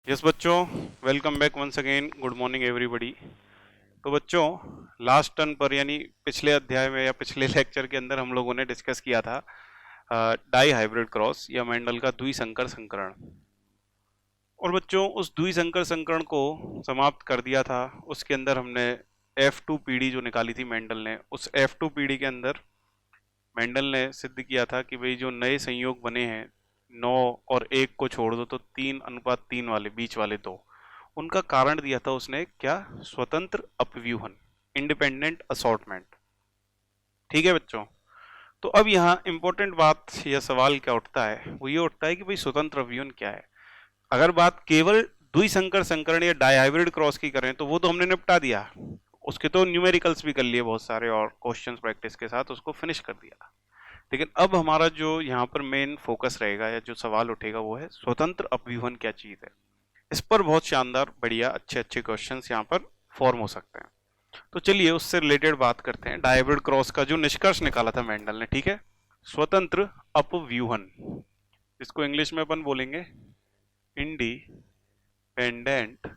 Yes बच्चों, welcome back once again. Good morning everybody. तो बच्चों, लास्ट टर्न पर यानी पिछले अध्याय में या पिछले लेक्चर के अंदर हम लोगों ने डिस्कस किया था डाई हाइब्रिड क्रॉस या मेंडल का द्विसंकर संकरण। और बच्चों, उस द्विसंकर संकरण को समाप्त कर दिया था। उसके अंदर हमने F2 पीढ़ी जो निकाली थी मेंडल ने, उस F2 पीढ़ी के अंदर मेंडल ने सिद्ध किया था कि भाई जो नए संयोग बने हैं 9 और 1 को छोड़ दो तो 3:3 वाले बीच वाले दो, उनका कारण दिया था उसने क्या? स्वतंत्र अपव्यूहन, इंडिपेंडेंट असॉर्टमेंट। ठीक है बच्चों। तो अब यहाँ इंपॉर्टेंट बात या सवाल क्या उठता है, वो ये उठता है कि भाई स्वतंत्र अपव्यूहन क्या है। अगर बात केवल द्विसंकर संकरण या डायहाइब्रिड क्रॉस की करें तो वो तो हमने निपटा दिया, उसके तो न्यूमेरिकल्स भी कर लिए बहुत सारे और क्वेश्चंस प्रैक्टिस के साथ उसको फिनिश कर दिया। लेकिन अब हमारा जो यहाँ पर मेन फोकस रहेगा या जो सवाल उठेगा वो है स्वतंत्र अपव्यूहन क्या चीज है। इस पर बहुत शानदार बढ़िया अच्छे अच्छे क्वेश्चंस यहाँ पर फॉर्म हो सकते हैं। तो चलिए उससे रिलेटेड बात करते हैं। डायहाइब्रिड क्रॉस का जो निष्कर्ष निकाला था मेंडल ने, ठीक है, स्वतंत्र अपव्यूहन, इसको इंग्लिश में अपन बोलेंगे इंडिपेंडेंट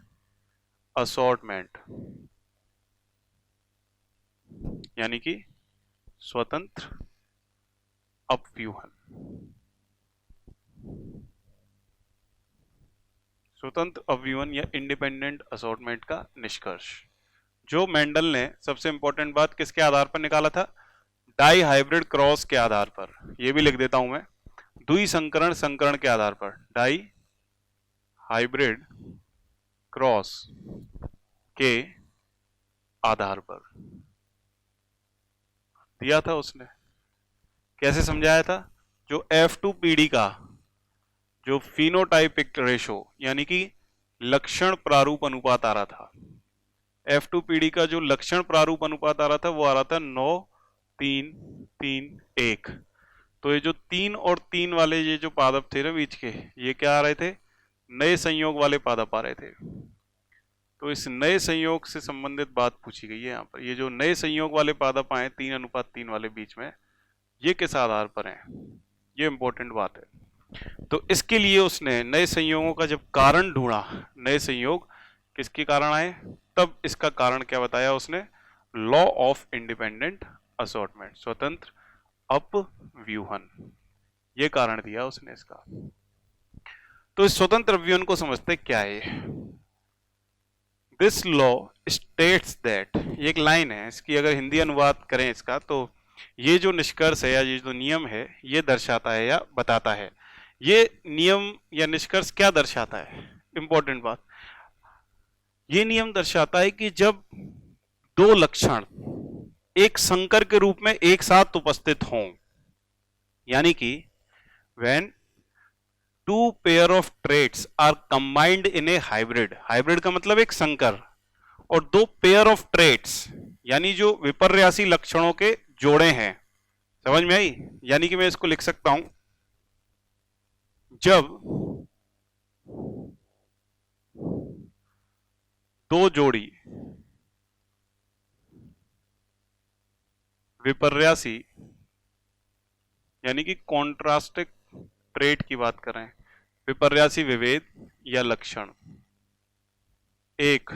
असॉर्टमेंट, यानी कि स्वतंत्र अपव्यूहन। स्वतंत्र अपव्यूहन या इंडिपेंडेंट असॉर्टमेंट का निष्कर्ष जो मेंडल ने सबसे इंपॉर्टेंट बात किसके आधार पर निकाला था? डाई हाइब्रिड क्रॉस के आधार पर। ये भी लिख देता हूं मैं, द्विसंकरण संकरण के आधार पर, डाई हाइब्रिड क्रॉस के आधार पर दिया था उसने। कैसे समझाया था? जो F2 पीढ़ी का जो फिनोटाइपिक रेशो यानी कि लक्षण प्रारूप अनुपात आ रहा था, F2 पीढ़ी का जो लक्षण प्रारूप अनुपात आ रहा था वो आ रहा था 9:3:3:1। तो ये जो 3 और 3 वाले ये जो पादप थे ना बीच के, ये क्या आ रहे थे? नए संयोग वाले पादप आ रहे थे। तो इस नए संयोग से संबंधित बात पूछी गई है यहाँ पर। ये जो नए संयोग वाले पादप आए 3:3 वाले बीच में, ये किस आधार पर हैं? ये इंपॉर्टेंट बात है। तो इसके लिए उसने नए संयोगों का जब कारण ढूंढा, नए संयोग किसके कारण आए, तब इसका कारण क्या बताया उसने? लॉ ऑफ इंडिपेंडेंट असॉर्टमेंट, स्वतंत्र अपव्यूहन, ये कारण दिया उसने इसका। तो इस स्वतंत्र अपव्यूहन को समझते क्या है? दिस लॉ स्टेट्स दैट, ये एक लाइन है, इसकी अगर हिंदी अनुवाद करें इसका तो ये जो निष्कर्ष है या ये जो नियम है ये दर्शाता है या बताता है। ये नियम या निष्कर्ष क्या दर्शाता है? इंपॉर्टेंट बात, ये नियम दर्शाता है कि जब दो लक्षण एक संकर के रूप में एक साथ उपस्थित हों, यानी कि when two pair of traits are combined in a hybrid, hybrid का मतलब एक संकर, और दो पेयर ऑफ ट्रेट्स यानी जो विपर्यासी लक्षणों के जोड़े हैं, समझ में आई? यानी कि मैं इसको लिख सकता हूं, जब दो जोड़ी विपर्यासी यानी कि कॉन्ट्रास्टिक ट्रेट की बात करें, विपर्यासी विभेद या लक्षण एक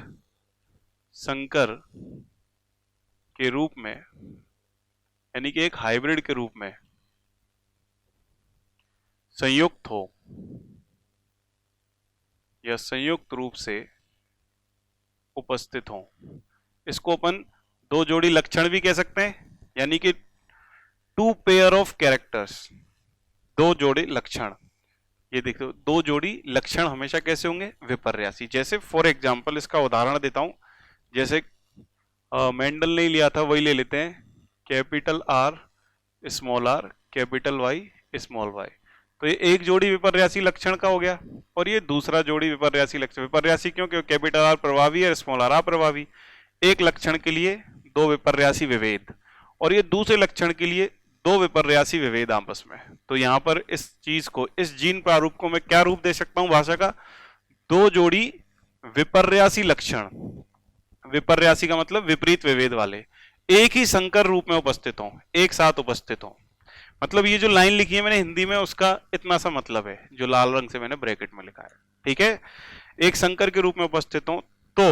संकर के रूप में यानी कि एक हाइब्रिड के रूप में संयुक्त हो या संयुक्त रूप से उपस्थित हो, इसको अपन दो जोड़ी लक्षण भी कह सकते हैं, यानी कि टू पेयर ऑफ कैरेक्टर्स, दो जोड़े लक्षण। ये देखो, दो जोड़ी लक्षण हमेशा कैसे होंगे? विपर्यासी। जैसे फॉर एग्जांपल इसका उदाहरण देता हूं, जैसे मेंडल ने लिया था वही ले लेते हैं, capital R small R capital Y small Y. तो ये एक जोड़ी विपर्यासी लक्षण का हो गया और ये दूसरा जोड़ी विपर्यासी लक्षण। विपर्यासी क्यों? क्योंकि कैपिटल आर प्रभावी है, स्मॉल आर अप्रभावी। एक लक्षण के लिए दो विपर्यासी विभेद और ये दूसरे लक्षण के लिए दो विपर्यासी विभेद आपस में। तो यहां पर इस चीज को, इस जीन प्रारूप को मैं क्या रूप दे सकता हूं भाषा का? दो जोड़ी विपर्यासी लक्षण, विपर्यासी का मतलब विपरीत विभेद वाले, एक ही संकर रूप में उपस्थित हों, एक साथ उपस्थित हों। मतलब ये जो लाइन लिखी है मैंने हिंदी में, उसका इतना सा मतलब है जो लाल रंग से मैंने ब्रैकेट में लिखा है, ठीक है? एक संकर के रूप में उपस्थित हो तो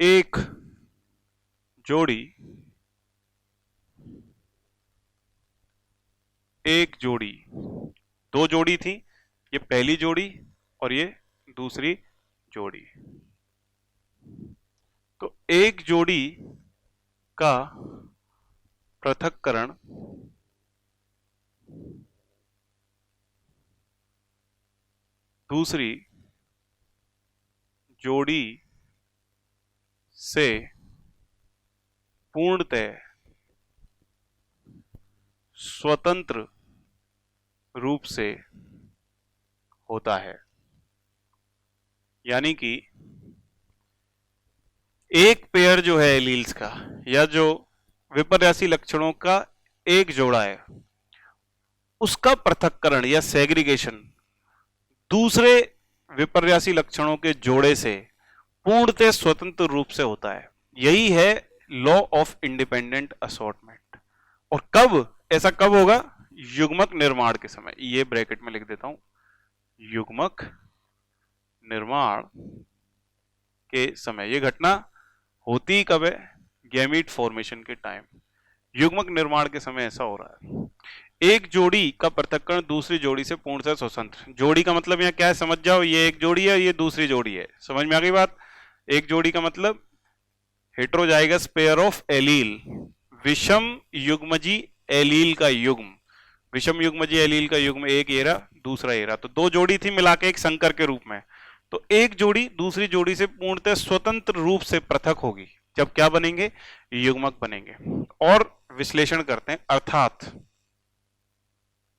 एक जोड़ी दो जोड़ी थी, ये पहली जोड़ी और ये दूसरी जोड़ी। तो एक जोड़ी का पृथक्करण दूसरी जोड़ी से पूर्णतः स्वतंत्र रूप से होता है। यानी कि एक पेयर जो है एलील्स का या जो विपर्यासी लक्षणों का एक जोड़ा है, उसका पृथक्करण या सेग्रीगेशन दूसरे विपर्यासी लक्षणों के जोड़े से पूर्णतः स्वतंत्र रूप से होता है। यही है लॉ ऑफ इंडिपेंडेंट असॉर्टमेंट। और कब ऐसा कब होगा? युग्मक निर्माण के समय। ये ब्रैकेट में लिख देता हूं, युग्मक निर्माण के समय। ये घटना होती कब है? गैमीट फॉर्मेशन के टाइम। युग्मक निर्माण के समय ऐसा हो रहा है। एक जोड़ी का पृथक्करण दूसरी जोड़ी से पूर्णतः स्वतंत्र। जोड़ी का मतलब यहाँ क्या है समझ जाओ, ये एक जोड़ी है, ये दूसरी जोड़ी है। समझ में आ गई बात? एक जोड़ी का मतलब हेटेरोजाइगस पेयर ऑफ एलील, विषम युग्मजी एलील का युग्म। विषम युग्मजी एलील का युग्म एक ये रहा, दूसरा ये रहा। तो दो जोड़ी थी मिला के एक संकर के रूप में। तो एक जोड़ी दूसरी जोड़ी से पूर्णतः स्वतंत्र रूप से पृथक होगी जब क्या बनेंगे? युग्मक बनेंगे। और विश्लेषण करते हैं।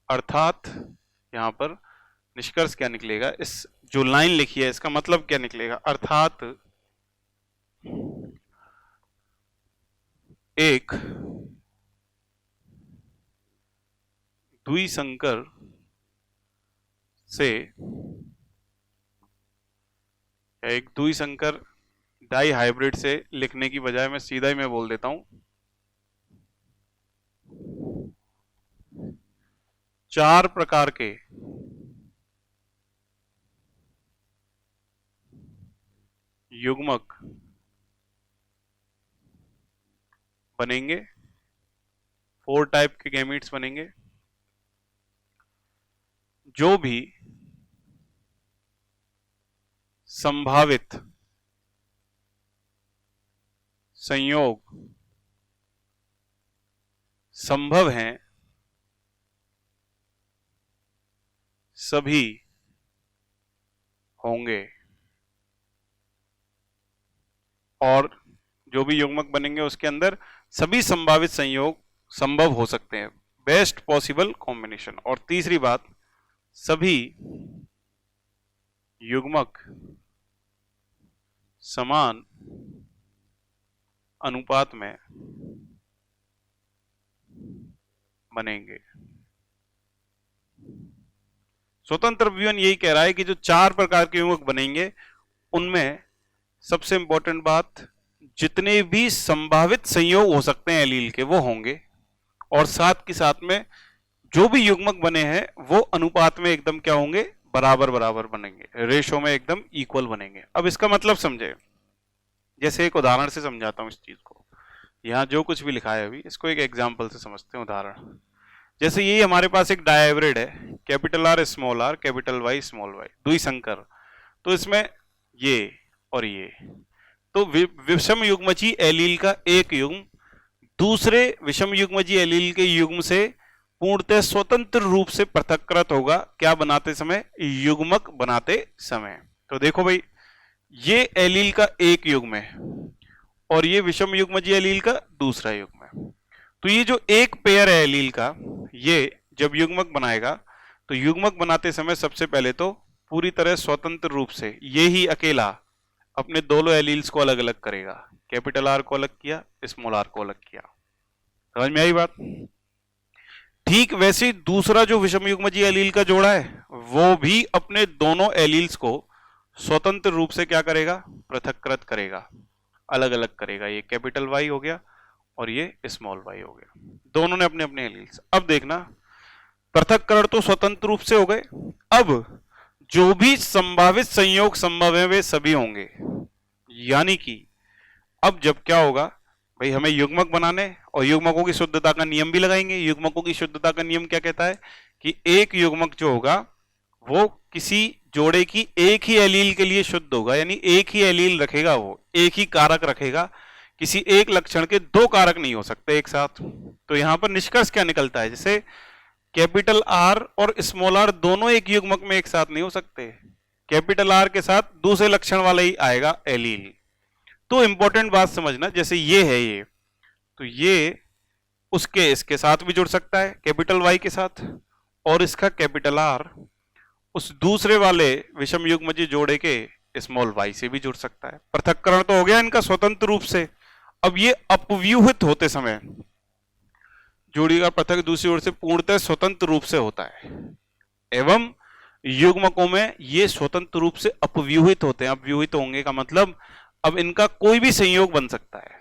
अर्थात यहां पर निष्कर्ष क्या निकलेगा? इस जो लाइन लिखी है इसका मतलब क्या निकलेगा? अर्थात एक द्विसंकर से एक द्विसंकर डाई हाइब्रिड से लिखने की बजाय मैं सीधा ही मैं बोल देता हूं, चार प्रकार के युग्मक बनेंगे, 4 टाइप के गैमीट्स बनेंगे, जो भी संभावित संयोग संभव हैं, सभी होंगे। और जो भी युग्मक बनेंगे उसके अंदर सभी संभावित संयोग संभव हो सकते हैं, बेस्ट पॉसिबल कॉम्बिनेशन। और तीसरी बात, सभी युग्मक समान अनुपात में बनेंगे। स्वतंत्र विवरण यही कह रहा है कि जो 4 प्रकार के युग्मक बनेंगे उनमें सबसे इंपॉर्टेंट बात, जितने भी संभावित संयोग हो सकते हैं एलील के वो होंगे, और साथ के साथ में जो भी युग्मक बने हैं वो अनुपात में एकदम क्या होंगे? बराबर बराबर बनेंगे, रेशो में एकदम इक्वल बनेंगे। अब इसका मतलब समझे, जैसे एक उदाहरण से समझाता हूं इस चीज को। यहां जो कुछ भी लिखा है अभी इसको एक एग्जाम्पल से समझते हैं, उदाहरण। जैसे ये हमारे पास एक डायहाइब्रिड है, capital R small R capital Y small Y, द्विसंकर। तो इसमें ये और ये, तो विषम युग्मजी एलील का एक युग्म दूसरे विषम युग्मजी एलील के युग्म से पूर्णतः स्वतंत्र रूप से पृथक्कृत होगा। क्या बनाते समय? युग्मक बनाते समय। तो देखो भाई, ये एलील का एक युग्म है और ये विषम युग्मजी एलील का दूसरा युग्म है। तो ये जो एक पेयर है एलील का, ये जब युग्मक बनाएगा तो युग्मक बनाते समय सबसे पहले तो पूरी तरह स्वतंत्र रूप से ये ही अकेला अपने दोनों एलील्स को अलग अलग करेगा। कैपिटल आर को अलग किया, स्मॉल आर को अलग किया। समझ में आई बात? ठीक वैसे ही दूसरा जो विषम युग्मजी एलील का जोड़ा है वो भी अपने दोनों एलील्स को स्वतंत्र रूप से क्या करेगा? पृथक्कृत करेगा, अलग अलग करेगा। ये कैपिटल वाई हो गया और ये स्मॉल वाई हो गया, दोनों ने अपने अपने एलील्स। अब देखना, पृथक्करण तो स्वतंत्र रूप से हो गए। अब जो भी संभावित संयोग संभव है वे सभी होंगे, यानी कि अब जब क्या होगा भाई, हमें युग्मक बनाने और युग्मकों की शुद्धता का नियम भी लगाएंगे। युग्मकों की शुद्धता का नियम क्या कहता है कि एक युग्मक जो होगा वो किसी जोड़े की एक ही एलील के लिए शुद्ध होगा, यानी एक ही एलील रखेगा, वो एक ही कारक रखेगा, किसी एक लक्षण के दो कारक नहीं हो सकते एक साथ। तो यहां पर निष्कर्ष क्या निकलता है, जैसे कैपिटल आर और स्मॉल आर दोनों एक युग्मक में एक साथ नहीं हो सकते, कैपिटल आर के साथ दूसरे लक्षण वाला ही आएगा एलील। तो इंपॉर्टेंट बात समझना, जैसे ये है ये, तो ये उसके इसके साथ भी जुड़ सकता है कैपिटल वाई के साथ, और इसका कैपिटल आर उस दूसरे वाले विषम युग्मजीय जोड़े के स्मॉल वाई से भी जुड़ सकता है। पृथक्करण तो हो गया इनका स्वतंत्र रूप से। अब ये अपव्यूहित होते समय जोड़ी का पृथक दूसरी ओर से पूर्णतः स्वतंत्र रूप से होता है, एवं युग्मकों में ये स्वतंत्र रूप से अपव्यूहित होते हैं। अपव्यूहित होंगे का मतलब अब इनका कोई भी संयोग बन सकता है।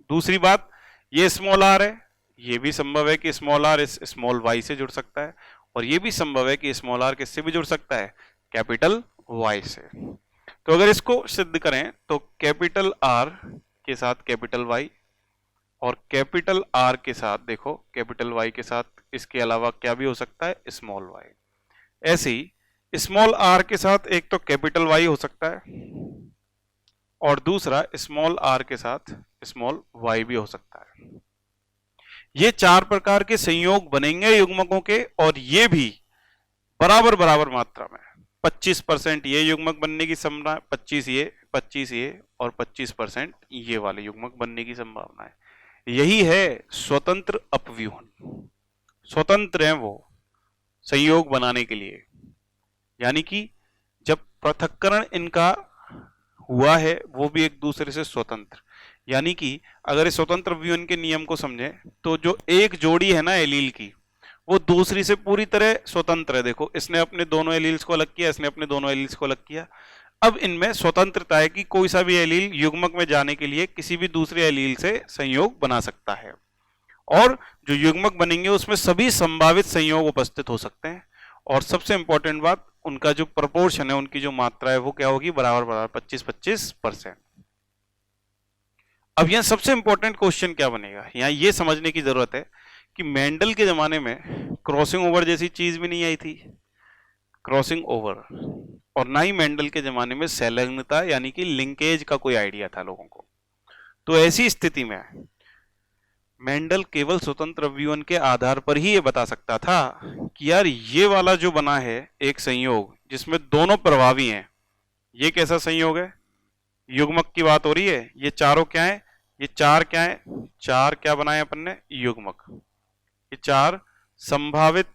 दूसरी बात, ये स्मॉल आर है, ये भी संभव है कि स्मॉल आर इस स्मॉल वाई से जुड़ सकता है, और ये भी संभव है कि स्मॉल आर किससे भी जुड़ सकता है, कैपिटल वाई से। तो अगर इसको सिद्ध करें तो कैपिटल आर के साथ कैपिटल वाई, और कैपिटल आर के साथ देखो कैपिटल वाई के साथ इसके अलावा क्या भी हो सकता है, स्मॉल वाई। ऐसे ही स्मॉल आर के साथ एक तो कैपिटल वाई हो सकता है, और दूसरा स्मॉल आर के साथ स्मॉल वाई भी हो सकता है। ये चार प्रकार के संयोग बनेंगे युग्मकों के, और ये भी बराबर बराबर मात्रा में 25% ये युग्मक बनने की संभावना, 25 ये और 25% ये वाले युग्मक बनने की संभावना है। यही है स्वतंत्र अपव्यूहन। स्वतंत्र हैं वो संयोग बनाने के लिए, यानी कि जब पृथक्करण इनका हुआ है वो भी एक दूसरे से स्वतंत्र, यानी कि अगर इस स्वतंत्र अपव्यूहन के नियम को समझें तो जो एक जोड़ी है ना एलील की, वो दूसरी से पूरी तरह स्वतंत्र है। देखो इसने अपने दोनों एलील्स को अलग किया, इसने अपने दोनों एलील्स को अलग किया। अब इनमें स्वतंत्रता है कि कोई सा भी एलील युग्मक में जाने के लिए किसी भी दूसरे एलील से संयोग बना सकता है, और जो युग्मक बनेंगे उसमें सभी संभावित संयोग उपस्थित हो सकते हैं। और सबसे इंपॉर्टेंट बात, उनका जो प्रपोर्शन है, उनकी जो मात्रा है वो क्या होगी, बराबर बराबर 25-25%। अब यहां सबसे इंपॉर्टेंट क्वेश्चन क्या बनेगा, यहां ये समझने की जरूरत है कि मेंडल के जमाने में क्रॉसिंग ओवर जैसी चीज भी नहीं आई थी, क्रॉसिंग ओवर, और ना ही मेंडल के जमाने में संलग्नता यानी कि लिंकेज का कोई आइडिया था लोगों को। तो ऐसी स्थिति में मेंडल केवल स्वतंत्र अपव्यूहन के आधार पर ही ये बता सकता था कि यार ये वाला जो बना है एक संयोग जिसमें दोनों प्रभावी हैं, ये कैसा संयोग है, युग्मक की बात हो रही है। ये चारों क्या है, ये चार क्या है, चार क्या बनाए अपन ने, युग्मक। ये चार संभावित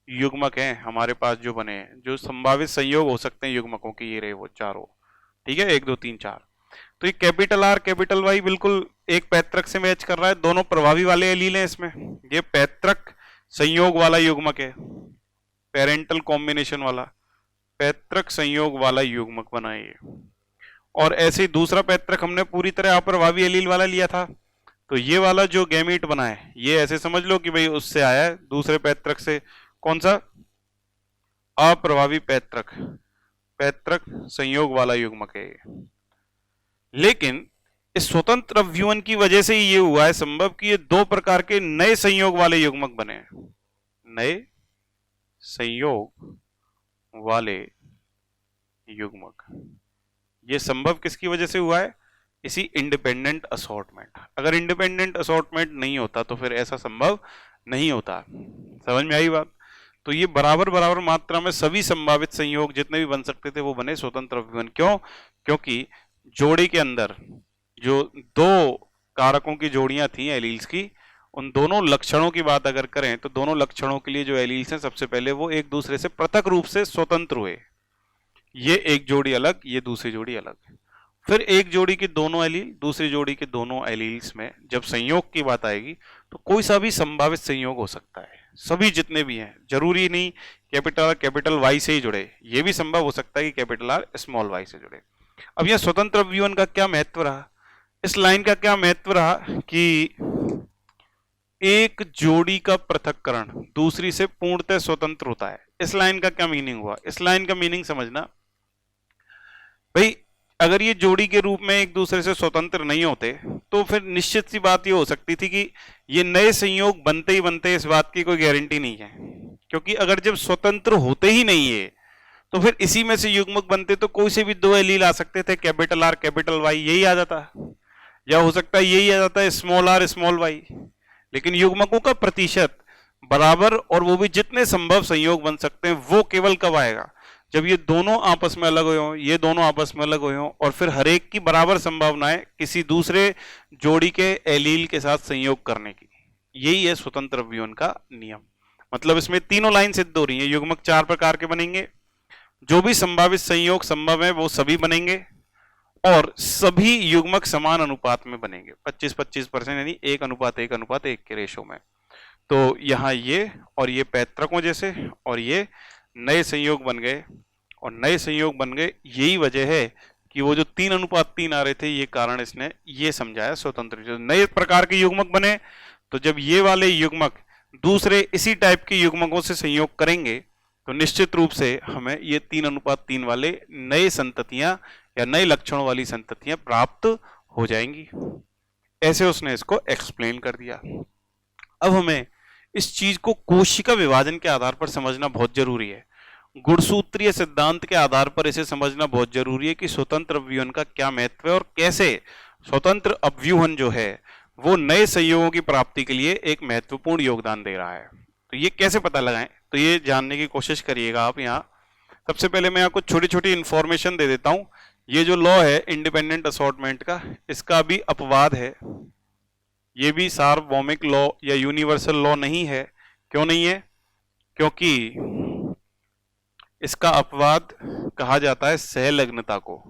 युग्मक हैं हमारे पास जो बने हैं, जो संभावित संयोग हो सकते हैं युग्मकों के, ये रहे वो चारों, ठीक है, 1 2 3 4। तो ये कैपिटल आर कैपिटल वाई बिल्कुल एक पैतृक से मैच कर रहा है, दोनों प्रभावी वाले एलील हैं इसमें। ये पैतृक संयोग वाला युग्मक है, पेरेंटल कॉम्बिनेशन वाला पैतृक संयोग वाला युग्मक बना है ये। और ऐसे ही दूसरा पैतृक हमने पूरी तरह अप्रभावी एलील वाला लिया था, तो ये वाला जो गैमीट बना है ये ऐसे समझ लो कि भाई उससे आया है, दूसरे पैतृक से। कौन सा, अप्रभावी पैतृक, पैतृक संयोग वाला युग्मक है। लेकिन इस स्वतंत्र अपव्यूहन की वजह से ही ये हुआ है संभव कि ये दो प्रकार के नए संयोग वाले युग्मक बने, नए संयोग वाले युग्मक। ये संभव किसकी वजह से हुआ है, इसी इंडिपेंडेंट असॉर्टमेंट। अगर इंडिपेंडेंट असॉर्टमेंट नहीं होता तो फिर ऐसा संभव नहीं होता। समझ में आई बात। तो ये बराबर बराबर मात्रा में सभी संभावित संयोग जितने भी बन सकते थे वो बने स्वतंत्र अपव्यूहन। क्यों, क्योंकि जोड़ी के अंदर जो दो कारकों की जोड़ियां थी एलील्स की, उन दोनों लक्षणों की बात अगर करें तो दोनों लक्षणों के लिए जो एलील्स हैं सबसे पहले वो एक दूसरे से पृथक रूप से स्वतंत्र हुए। ये एक जोड़ी अलग, ये दूसरी जोड़ी अलग। फिर एक जोड़ी के दोनों एलील दूसरी जोड़ी के दोनों एलील्स में जब संयोग की बात आएगी तो कोई सा भी संभावित संयोग हो सकता है, सभी जितने भी हैं। जरूरी नहीं कैपिटल वाई से ही जुड़े, ये भी संभव हो सकता है कि कैपिटल आर स्मॉल वाई से जुड़े। अब यह स्वतंत्र अपव्यूहन का क्या महत्व रहा, इस लाइन का क्या महत्व रहा कि एक जोड़ी का पृथक्करण दूसरी से पूर्णतः स्वतंत्र होता है। इस लाइन का क्या मीनिंग हुआ? इस लाइन का मीनिंग समझना भाई, अगर ये जोड़ी के रूप में एक दूसरे से स्वतंत्र नहीं होते तो फिर निश्चित सी बात ये हो सकती थी कि ये नए संयोग बनते ही बनते, इस बात की कोई गारंटी नहीं है, क्योंकि अगर जब स्वतंत्र होते ही नहीं है तो फिर इसी में से युग्मक बनते तो कोई से भी दो एलील आ सकते थे, कैपिटल आर कैपिटल वाई, यही आ जाता, या हो सकता है यही आ जाता है स्मॉल आर स्मॉल वाई। लेकिन युग्मकों का प्रतिशत बराबर और वो भी जितने संभव संयोग बन सकते हैं वो केवल कब आएगा? जब ये दोनों आपस में अलग हुए हों, ये दोनों आपस में अलग हुए हों, और फिर हर एक की बराबर संभावना है किसी दूसरे जोड़ी के एलील के साथ संयोग करने की। यही है स्वतंत्र अवयवन का नियम। मतलब इसमें तीनों लाइन सिद्ध हो रही है। युग्मक 4 प्रकार के बनेंगे, जो भी संभावित संयोग संभव है वो सभी बनेंगे, और सभी युग्मक समान अनुपात में बनेंगे, 25-25% यानी 1:1:1 के रेशो में। तो यहाँ ये और ये पैतृकों जैसे, और ये नए संयोग बन गए, और नए संयोग बन गए, यही वजह है कि वो जो 3:3 आ रहे थे, ये कारण इसने ये समझाया स्वतंत्र। जो नए प्रकार के युग्मक बने, तो जब ये वाले युग्मक दूसरे इसी टाइप के युग्मकों से संयोग करेंगे तो निश्चित रूप से हमें ये 3:3 वाले नए संततियां या नए लक्षणों वाली संततियां प्राप्त हो जाएंगी। ऐसे उसने इसको एक्सप्लेन कर दिया। अब हमें इस चीज को कोशिका विभाजन के आधार पर समझना बहुत जरूरी है। गुणसूत्रीय सिद्धांत के आधार पर इसे समझना बहुत जरूरी है कि स्वतंत्र अवयवन का क्या महत्व है और कैसे स्वतंत्र अवयवन जो है वो नए संयोगों की प्राप्ति के लिए एक महत्वपूर्ण योगदान दे रहा है। तो ये कैसे पता लगाएं, तो ये जानने की कोशिश करिएगा आप। यहाँ सबसे पहले मैं आपको छोटी छोटी इंफॉर्मेशन दे देता हूं। ये जो लॉ है इंडिपेंडेंट असॉर्टमेंट का, इसका भी अपवाद है। ये भी सार्वभौमिक लॉ या यूनिवर्सल लॉ नहीं है। क्यों नहीं है? क्योंकि इसका अपवाद कहा जाता है सहलग्नता को।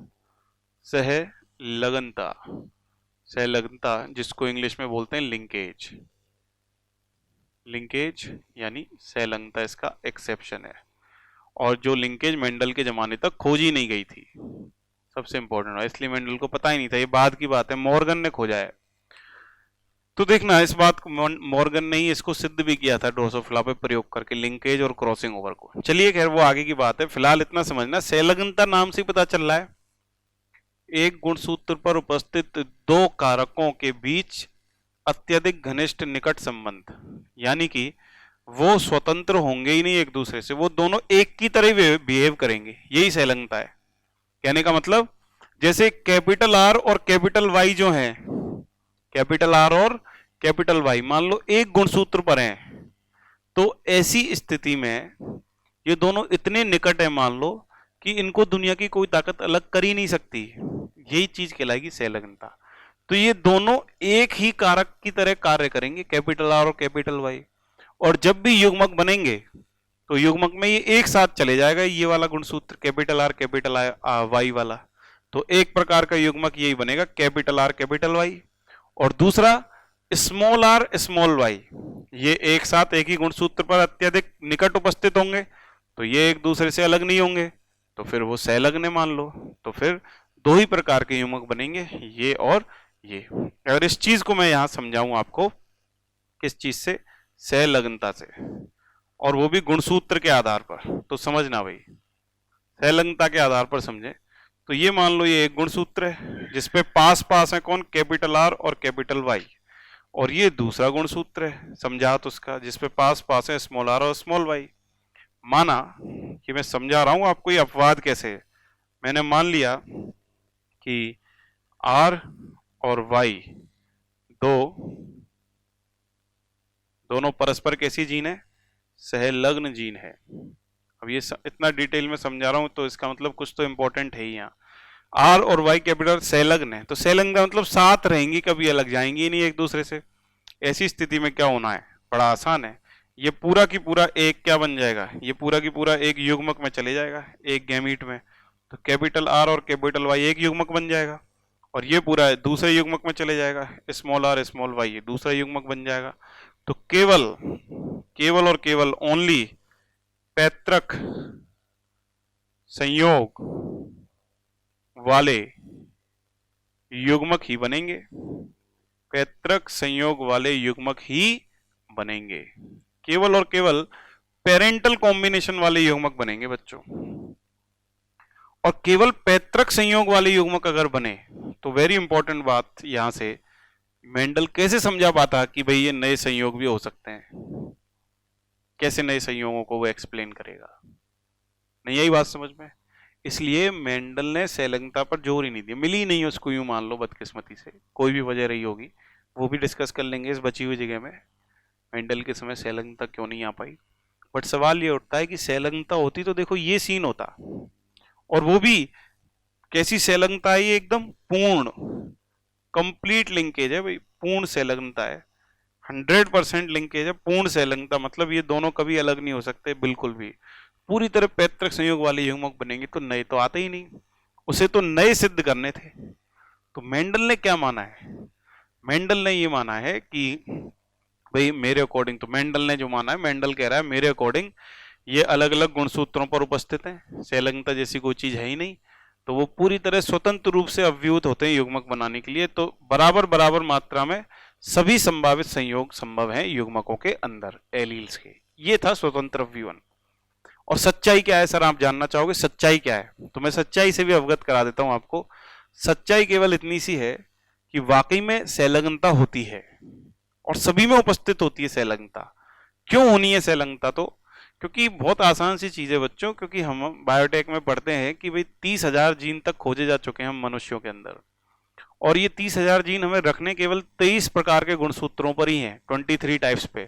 सहलग्नता, सहलग्नता जिसको इंग्लिश में बोलते हैं लिंकेज। लिंकेज यानी सहलग्नता इसका एक्सेप्शन है, और जो लिंकेज मेंडल के जमाने तक खोजी नहीं गई थी, सबसे इंपॉर्टेंट है, इसलिए मेंडल को पता ही नहीं था, ये बाद की बात है, मॉर्गन ने खोजा है। तो देखना इस बात को मॉर्गन ने ही इसको सिद्ध भी किया था ड्रोसोफिला पे प्रयोग करके, लिंकेज और क्रॉसिंग ओवर को। चलिए खैर वो आगे की बात है, फिलहाल इतना समझना, सहलग्नता नाम से पता चल रहा है एक गुणसूत्र पर उपस्थित दो कारकों के बीच अत्यधिक घनिष्ठ निकट संबंध, यानी कि वो स्वतंत्र होंगे ही नहीं एक दूसरे से, वो दोनों एक की तरह बिहेव करेंगे, यही सहलग्नता है। कहने का मतलब जैसे कैपिटल आर और कैपिटल वाई जो है, कैपिटल आर और कैपिटल वाई मान लो एक गुणसूत्र पर हैं, तो ऐसी स्थिति में ये दोनों इतने निकट है मान लो कि इनको दुनिया की कोई ताकत अलग कर ही नहीं सकती, यही चीज कहलाएगी सहलग्नता। तो ये दोनों एक ही कारक की तरह कार्य करेंगे, कैपिटल आर और कैपिटल वाई, और जब भी युग्मक बनेंगे तो युग्मक में ये एक साथ चले जाएगा, ये वाला गुणसूत्र कैपिटल आर कैपिटल वाई वाला। तो एक प्रकार का युग्मक यही बनेगा कैपिटल आर कैपिटल वाई, और दूसरा स्मॉल आर स्मॉल वाई, ये एक साथ एक ही गुणसूत्र पर अत्यधिक निकट उपस्थित होंगे, तो ये एक दूसरे से अलग नहीं होंगे, तो फिर वो सहलग्न मान लो, तो फिर दो ही प्रकार के युग्मक बनेंगे, ये और ये। अगर इस चीज को मैं यहां समझाऊं आपको, किस चीज से? सहलग्नता से, और वो भी गुणसूत्र के आधार पर, तो समझना भाई, सहलग्नता के आधार पर समझे। तो ये मान लो ये एक गुणसूत्र है जिसपे पास पास है कौन? कैपिटल आर और कैपिटल वाई, और ये दूसरा गुणसूत्र है समझात उसका जिसपे पास पास है स्मॉल आर और स्मॉल वाई। माना कि मैं समझा रहा हूं आपको ये अपवाद कैसे है। मैंने मान लिया कि आर और वाई दोनों परस्पर कैसी जीन है? सहलग्न जीन है। अब ये इतना डिटेल में समझा रहा हूं तो इसका मतलब कुछ तो इंपॉर्टेंट है ही। यहाँ आर और वाई कैपिटल सहलग्न है, तो सहलग्न का मतलब साथ रहेंगी, कभी अलग जाएंगी नहीं एक दूसरे से। ऐसी स्थिति में क्या होना है? बड़ा आसान है, ये पूरा की पूरा एक क्या बन जाएगा? ये पूरा की पूरा एक युग्मक में चले जाएगा, एक गैमीट में। तो कैपिटल आर और कैपिटल वाई एक युग्मक बन जाएगा, और ये पूरा दूसरे युग्मक में चले जाएगा, स्मॉल आर स्मॉल वाई ये दूसरा युग्मक बन जाएगा। तो केवल और केवल ओनली पैतृक संयोग वाले युग्मक ही बनेंगे, पैतृक संयोग वाले युग्मक ही बनेंगे, केवल और केवल पेरेंटल कॉम्बिनेशन वाले युग्मक बनेंगे बच्चों। और केवल पैतृक संयोग वाले युग्मक अगर बने तो वेरी इंपॉर्टेंट बात यहां से, मेंडल कैसे समझा पाता कि भाई ये नए संयोग भी हो सकते हैं, कैसे नए संयोगों को वो एक्सप्लेन करेगा, नहीं आई बात समझ में। इसलिए मेंडल ने संलग्नता पर जोर ही नहीं दिया, मिली नहीं उसको, यूं मान लो बदकिस्मती से, कोई भी वजह रही होगी, वो भी डिस्कस कर लेंगे इस बची हुई जगह में, मेंडल के समय संलग्नता क्यों नहीं आ पाई। बट सवाल ये उठता है कि संलग्नता होती तो देखो ये सीन होता, और वो भी कैसी संलग्नता है, ये एकदम पूर्ण कंप्लीट लिंकेज है भाई, पूर्ण संलग्नता है, 100% लिंकेज है, पूर्ण संलग्नता, मतलब ये दोनों कभी अलग नहीं हो सकते बिल्कुल भी, पूरी तरह पैतृक संयोग वाले युग्मक बनेंगे, तो नए तो आते ही नहीं, उसे तो नए सिद्ध करने थे। तो मेंडल ने क्या माना है, मेंडल ने ये माना है कि भाई मेरे अकॉर्डिंग, तो मेंडल ने जो माना है, मेंडल कह रहा है मेरे अकॉर्डिंग ये अलग अलग गुणसूत्रों पर उपस्थित हैं, संलग्नता जैसी कोई चीज है ही नहीं, तो वो पूरी तरह स्वतंत्र रूप से अव्यूत होते हैं युग्मक बनाने के लिए, तो बराबर बराबर मात्रा में सभी संभावित संयोग संभव हैं युग्मकों के अंदर एलील्स के। ये था स्वतंत्र अव्यूहन। और सच्चाई क्या है सर, आप जानना चाहोगे सच्चाई क्या है, तो मैं सच्चाई से भी अवगत करा देता हूं आपको। सच्चाई केवल इतनी सी है कि वाकई में संलग्नता होती है और सभी में उपस्थित होती है संलग्नता। क्यों होनी है संलग्नता, तो क्योंकि बहुत आसान सी चीज है बच्चों, क्योंकि हम बायोटेक में पढ़ते हैं कि भाई 30,000 जीन तक खोजे जा चुके हैं हम मनुष्यों के अंदर, और ये 30,000 जीन हमें रखने केवल 23 प्रकार के गुणसूत्रों पर ही हैं, 23 टाइप्स पे।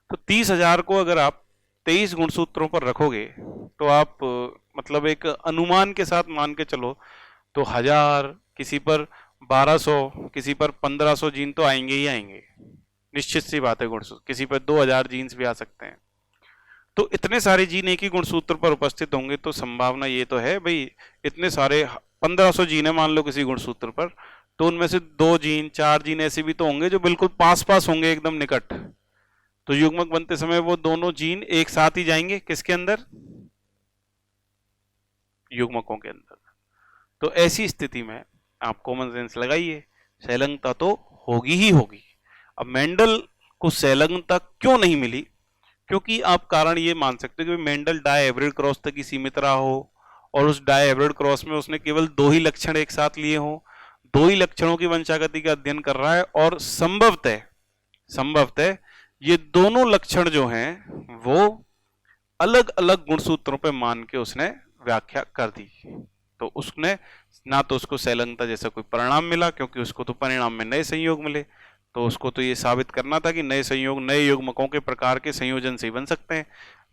तो 30,000 को अगर आप 23 गुणसूत्रों पर रखोगे तो आप मतलब एक अनुमान के साथ मान के चलो तो 1000, किसी पर 1200, किसी पर 1500 जीन तो आएंगे ही आएंगे, निश्चित सी बात है गुणसूत्र, किसी पर 2000 जीन्स भी आ सकते हैं। तो इतने सारे जीन एक ही गुणसूत्र पर उपस्थित होंगे तो संभावना ये तो है भाई, इतने सारे 1500 जीन है मान लो किसी गुणसूत्र पर, तो उनमें से 2 जीन 4 जीन ऐसे भी तो होंगे जो बिल्कुल पास पास होंगे, एकदम निकट, तो युग्मक बनते समय वो दोनों जीन एक साथ ही जाएंगे किसके अंदर, युग्मकों के अंदर। तो ऐसी स्थिति में आप कॉमन सेंस लगाइए, संलग्नता तो होगी ही होगी। अब मेंडल को संलग्नता क्यों नहीं मिली, क्योंकि आप कारण ये मान सकते हो कि मेंडल डायहाइब्रिड क्रॉस तक ही सीमित रहा हो, और उस डायहाइब्रिड क्रॉस में उसने केवल 2 ही लक्षण एक साथ लिए हो, 2 ही लक्षणों की वंशागति का अध्ययन कर रहा है, और संभवतः ये दोनों लक्षण जो हैं वो अलग अलग गुणसूत्रों पे मान के उसने व्याख्या कर दी, तो उसने ना तो उसको संलग्नता जैसा कोई परिणाम मिला, क्योंकि उसको तो परिणाम में नए संयोग मिले, तो उसको तो ये साबित करना था कि नए संयोग नए युग्मकों के प्रकार के संयोजन से ही बन सकते हैं,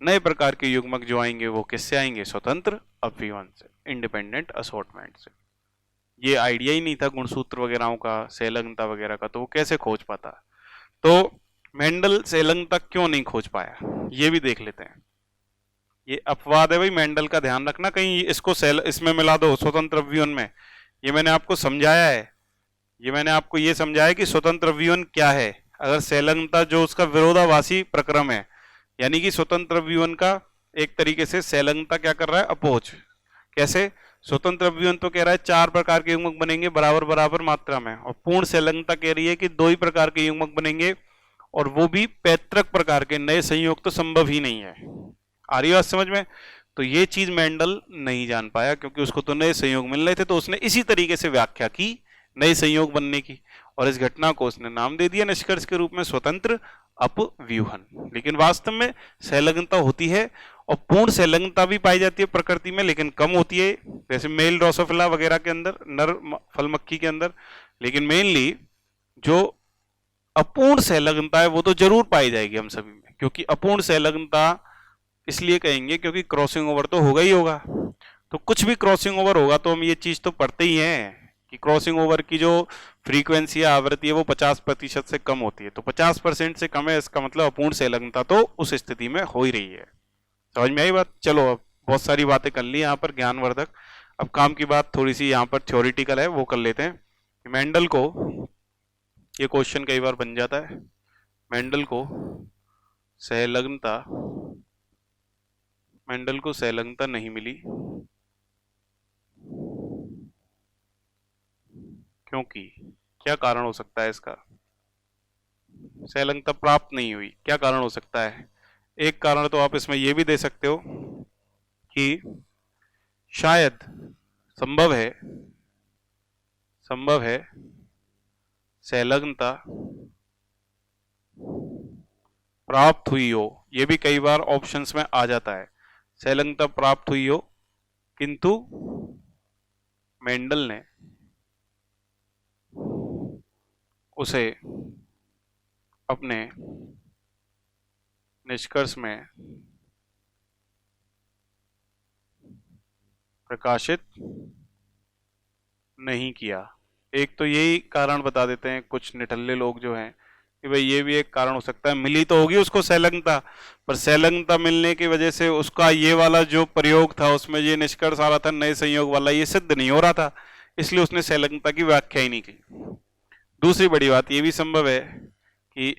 नए प्रकार के युग्मक जो आएंगे वो किससे आएंगे, स्वतंत्र अव्यूहन से, इंडिपेंडेंट असॉर्टमेंट से। ये आइडिया ही नहीं था गुणसूत्र वगैरह का, संलग्नता वगैरह का, तो वो कैसे खोज पाता। तो मेंडल संलग्नता क्यों नहीं खोज पाया ये भी देख लेते हैं। ये अपवाद है भाई, मेंडल का ध्यान रखना, कहीं इसको इसमें मिला दो स्वतंत्र अव्यूहन में। ये मैंने आपको समझाया है, ये मैंने आपको ये समझाया कि स्वतंत्र अव्यूहन क्या है। अगर संलग्नता जो उसका विरोधाभासी प्रक्रम है, यानी कि स्वतंत्र अव्यूहन का एक तरीके से संलग्नता क्या कर रहा है, अपोज। कैसे, स्वतंत्र अव्यूहन तो कह रहा है 4 प्रकार के युग्मक बनेंगे बराबर बराबर मात्रा में, और पूर्ण संलग्नता कह रही है कि 2 ही प्रकार के युग्मक बनेंगे, और वो भी पैतृक प्रकार के, नए संयोग तो संभव ही नहीं है। आ रही बात समझ में। तो ये चीज मेंडल नहीं जान पाया, क्योंकि उसको तो नए संयोग मिल रहे थे, तो उसने इसी तरीके से व्याख्या की नए संयोग बनने की, और इस घटना को उसने नाम दे दिया निष्कर्ष के रूप में स्वतंत्र अपव्यूहन। लेकिन वास्तव में संलग्नता होती है, और पूर्ण संलग्नता भी पाई जाती है प्रकृति में, लेकिन कम होती है, जैसे मेल ड्रोसोफिला वगैरह के अंदर, नर फल मक्खी के अंदर। लेकिन मेनली जो अपूर्ण संलग्नता है वो तो जरूर पाई जाएगी हम सभी में, क्योंकि अपूर्ण संलग्नता इसलिए कहेंगे क्योंकि क्रॉसिंग ओवर तो होगा ही होगा, तो कुछ भी क्रॉसिंग ओवर होगा तो हम ये चीज तो पढ़ते ही हैं कि क्रॉसिंग ओवर की जो फ्रीक्वेंसी या आवृत्ति है वो 50% से कम होती है, तो 50% से कम है, इसका मतलब अपूर्ण संलग्नता तो उस स्थिति में हो ही रही है। समझ में आई बात। चलो अब बहुत सारी बातें कर ली यहाँ पर ज्ञानवर्धक, अब काम की बात थोड़ी सी यहाँ पर थ्योरिटिकल है, वो कर लेते हैं। मेंडल को ये क्वेश्चन कई बार बन जाता है, मेंडल को संलग्नता नहीं मिली क्योंकि, क्या कारण हो सकता है इसका। संलग्नता प्राप्त नहीं हुई, क्या कारण हो सकता है? एक कारण तो आप इसमें यह भी दे सकते हो कि शायद संभव है संलग्नता प्राप्त हुई हो, ये भी कई बार ऑप्शंस में आ जाता है। संलग्नता प्राप्त हुई हो किंतु मेंडल ने उसे अपने निष्कर्ष में प्रकाशित नहीं किया। एक तो यही कारण बता देते हैं कुछ निठल्ले लोग जो हैं कि भाई ये भी एक कारण हो सकता है, मिली तो होगी उसको संलग्नता, पर संलग्नता मिलने की वजह से उसका ये वाला जो प्रयोग था उसमें ये निष्कर्ष आ रहा था नए संयोग वाला, ये सिद्ध नहीं हो रहा था, इसलिए उसने संलग्नता की व्याख्या ही नहीं की। दूसरी बड़ी बात ये भी संभव है कि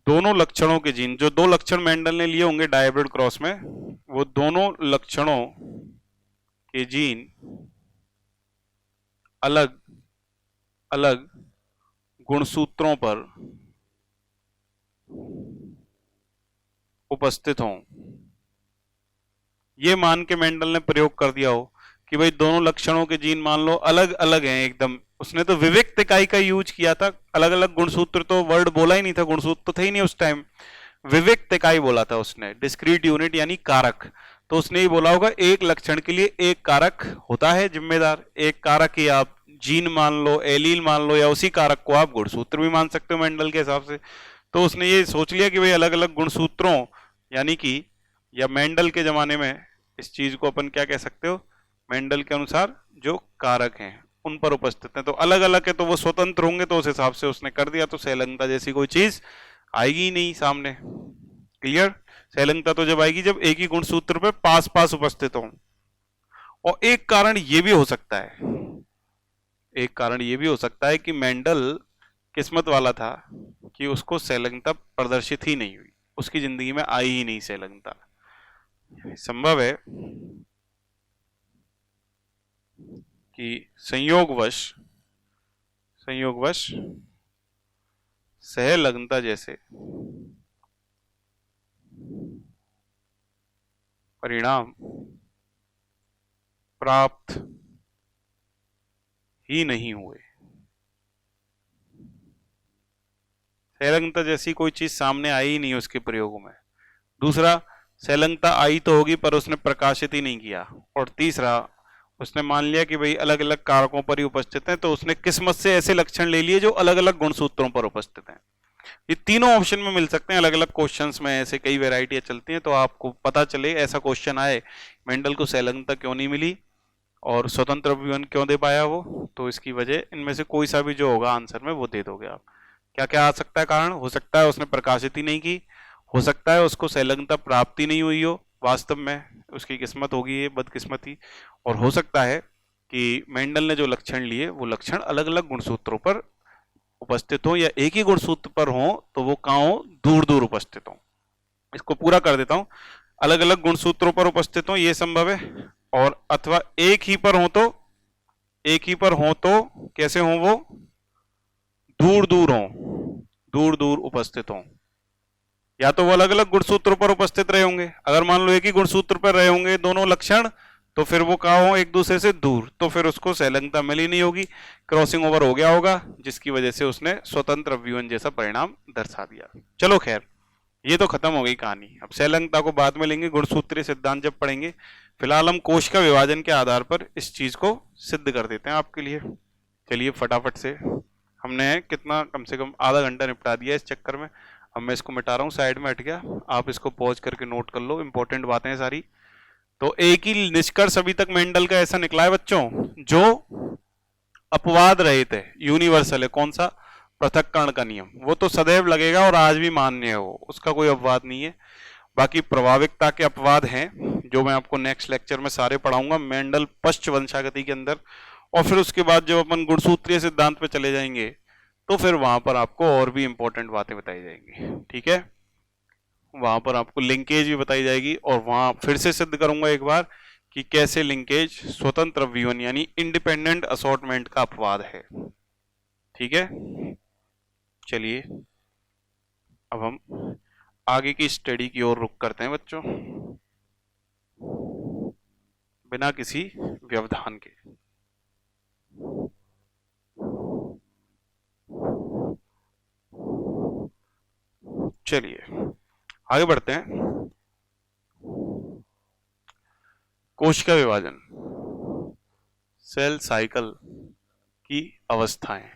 दोनों लक्षणों के जीन, जो दो लक्षण मेंडल ने लिए होंगे डायहाइब्रिड क्रॉस में, वो दोनों लक्षणों के जीन अलग अलग गुणसूत्रों पर उपस्थित हों। ये मान के मेंडल ने प्रयोग कर दिया हो कि भाई दोनों लक्षणों के जीन मान लो अलग अलग हैं एकदम, उसने तो विविक्त इकाई का यूज किया था, अलग अलग गुणसूत्र तो वर्ड बोला ही नहीं था, गुणसूत्र तो थे ही नहीं उस टाइम, विविक्त इकाई बोला था उसने, डिस्क्रीट यूनिट यानी कारक। तो उसने ही बोला होगा एक लक्षण के लिए एक कारक होता है जिम्मेदार, एक कारक ही आप जीन मान लो, एलील मान लो, या उसी कारक को आप गुणसूत्र भी मान सकते हो मेंडल के हिसाब से। तो उसने ये सोच लिया कि भाई अलग अलग गुणसूत्रों यानी कि, या मेंडल के जमाने में इस चीज को अपन क्या कह सकते हो, मेंडल के अनुसार जो कारक हैं उन पर उपस्थित हैं, तो अलग अलग है तो वो स्वतंत्र होंगे, तो उस हिसाब से उसने कर दिया, तो संलग्नता जैसी कोई चीज आएगी ही नहीं सामने। क्लियर? संलग्नता तो जब आएगी जब एक ही गुणसूत्र पे पास पास उपस्थित हो। और एक कारण ये भी हो सकता है, कि मेंडल किस्मत वाला था कि उसको संलग्नता प्रदर्शित ही नहीं हुई, उसकी जिंदगी में आई ही नहीं संलग्नता। संभव है कि संयोगवश संलग्नता जैसे परिणाम प्राप्त ही नहीं हुए। संलग्नता जैसी कोई चीज सामने आई ही नहीं उसके प्रयोगों में। दूसरा, संलग्नता आई तो होगी पर उसने प्रकाशित ही नहीं किया। और तीसरा, उसने मान लिया कि भाई अलग अलग कारकों पर ही उपस्थित हैं, तो उसने किस्मत से ऐसे लक्षण ले लिए जो अलग अलग गुणसूत्रों पर उपस्थित हैं। ये तीनों ऑप्शन में मिल सकते हैं, अलग अलग क्वेश्चंस में ऐसे कई वैरायटियां चलती हैं, तो आपको पता चले ऐसा क्वेश्चन आए मेंडल को संलग्नता क्यों नहीं मिली और स्वतंत्र अभिवन क्यों दे पाया वो, तो इसकी वजह इनमें से कोई सा भी जो होगा आंसर में वो दे दोगे आप। क्या क्या आ सकता है कारण? हो सकता है उसने प्रकाशित ही नहीं की, हो सकता है उसको संलग्नता प्राप्ति नहीं हुई हो, वास्तव में उसकी किस्मत होगी ये बदकिस्मती, और हो सकता है कि मेंडल ने जो लक्षण लिए वो लक्षण अलग अलग गुणसूत्रों पर उपस्थित हो, या एक ही गुणसूत्र पर हो तो वो कहाँ हो, दूर दूर उपस्थित हो। इसको पूरा कर देता हूं, अलग अलग गुणसूत्रों पर उपस्थित हो ये संभव है, और अथवा एक ही पर हो तो कैसे हो, वो दूर दूर उपस्थित हो, या तो वो अलग अलग गुणसूत्रों पर उपस्थित रहे होंगे। अगर मान लो एक ही गुणसूत्र पर रहे होंगे दोनों लक्षण, तो फिर वो कहाँ हो, एक दूसरे से दूर, तो फिर उसको संलग्नता मिली नहीं होगी, क्रॉसिंग ओवर हो गया होगा, जिसकी वजह से उसने स्वतंत्र अभिवन जैसा परिणाम दर्शा दिया। चलो खैर, ये तो खत्म हो गई कहानी। अब संलग्नता को बाद में लेंगे, गुणसूत्रीय सिद्धांत जब पढ़ेंगे। फिलहाल हम कोश का विभाजन के आधार पर इस चीज को सिद्ध कर देते हैं आपके लिए। चलिए फटाफट से, हमने कितना कम से कम आधा घंटा निपटा दिया इस चक्कर में। अब मैं इसको मिटा रहा हूँ, साइड में हट गया, आप इसको पॉज करके नोट कर लो, इंपॉर्टेंट बातें हैं सारी। तो एक ही निष्कर्ष अभी तक मेंडल का ऐसा निकला है बच्चों, जो अपवाद रहित है, यूनिवर्सल है। कौन सा? पृथक्करण का नियम, वो तो सदैव लगेगा और आज भी मान्य है, वो उसका कोई अपवाद नहीं है। बाकी प्रभाविकता के अपवाद हैं, जो मैं आपको नेक्स्ट लेक्चर में सारे पढ़ाऊंगा मेंडल पश्च वंशागति के अंदर। और फिर उसके बाद जब अपन गुणसूत्रीय सिद्धांत पे चले जाएंगे तो फिर वहां पर आपको और भी इंपॉर्टेंट बातें बताई जाएंगी, ठीक है। वहां पर आपको लिंकेज भी बताई जाएगी, और वहां फिर से सिद्ध करूंगा एक बार कि कैसे लिंकेज स्वतंत्र अवयवन यानी इंडिपेंडेंट असॉर्टमेंट का अपवाद है। ठीक है, चलिए अब हम आगे की स्टडी की ओर रुख करते हैं बच्चों, बिना किसी व्यवधान के। चलिए आगे बढ़ते हैं। कोशिका विभाजन, सेल साइकिल की अवस्थाएं।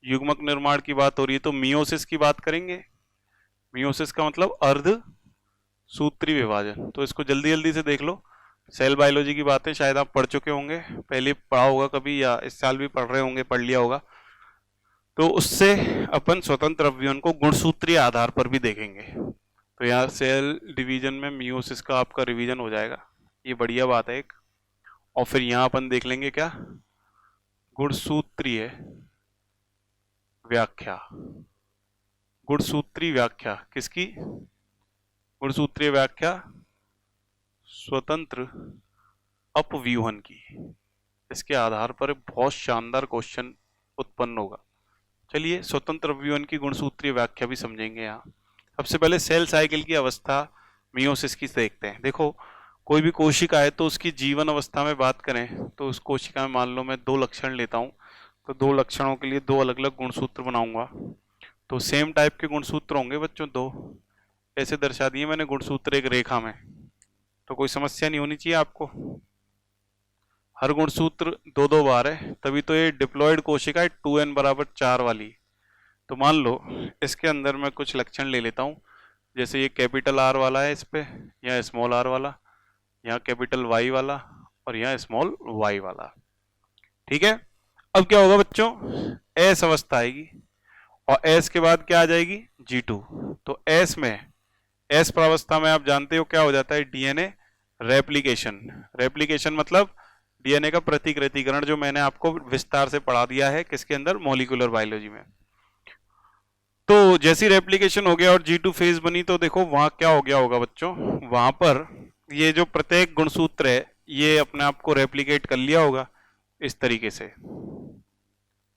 युग्मक निर्माण की बात हो रही है तो मियोसिस की बात करेंगे। मियोसिस का मतलब अर्ध सूत्री विभाजन। तो इसको जल्दी जल्दी से देख लो। सेल बायोलॉजी की बातें शायद आप पढ़ चुके होंगे, पहले पढ़ा होगा कभी या इस साल भी पढ़ रहे होंगे, पढ़ लिया होगा। तो उससे अपन स्वतंत्र अवयवन को गुणसूत्रीय आधार पर भी देखेंगे। तो यहाँ सेल डिवीजन में मियोसिस का आपका रिवीजन हो जाएगा, ये बढ़िया बात है एक। और फिर यहाँ अपन देख लेंगे क्या, गुणसूत्रीय व्याख्या। गुणसूत्री व्याख्या किसकी? गुणसूत्रीय व्याख्या स्वतंत्र अपव्यूहन की। इसके आधार पर बहुत शानदार क्वेश्चन उत्पन्न होगा। चलिए स्वतंत्र अपव्यूहन की गुणसूत्रीय व्याख्या भी समझेंगे। यहाँ सबसे पहले सेल साइकिल की अवस्था मियोसिस की देखते हैं। देखो कोई भी कोशिका है तो उसकी जीवन अवस्था में बात करें तो उस कोशिका में मान लो मैं 2 लक्षण लेता हूँ, तो 2 लक्षणों के लिए 2 अलग अलग गुणसूत्र बनाऊंगा। तो सेम टाइप के गुणसूत्र होंगे बच्चों, 2 ऐसे दर्शा दिए मैंने गुणसूत्र एक रेखा में। तो कोई समस्या नहीं होनी चाहिए आपको। हर गुणसूत्र 2-2 बार है, तभी तो ये डिप्लॉयड कोशिका है 2n बराबर 4 वाली। तो मान लो इसके अंदर मैं कुछ लक्षण ले लेता हूँ, जैसे ये कैपिटल R वाला है इस पे, यहाँ स्मॉल r वाला, यहाँ कैपिटल Y वाला और यहाँ स्मॉल y वाला। ठीक है, अब क्या होगा बच्चों, S अवस्था आएगी और S के बाद क्या आ जाएगी, G2। तो S में, S प्रावस्था में आप जानते हो क्या हो जाता है, डीएनए रेप्लिकेशन। रेप्लिकेशन मतलब डीएनए का प्रतिकृतिकरण, जो मैंने आपको विस्तार से पढ़ा दिया है किसके अंदर, मॉलिक्यूलर बायोलॉजी में। तो जैसी रेप्लिकेशन हो गया और G2 फेज बनी, तो देखो वहां क्या हो गया होगा बच्चों, वहां पर ये जो प्रत्येक गुणसूत्र है ये अपने आप को रेप्लिकेट कर लिया होगा इस तरीके से।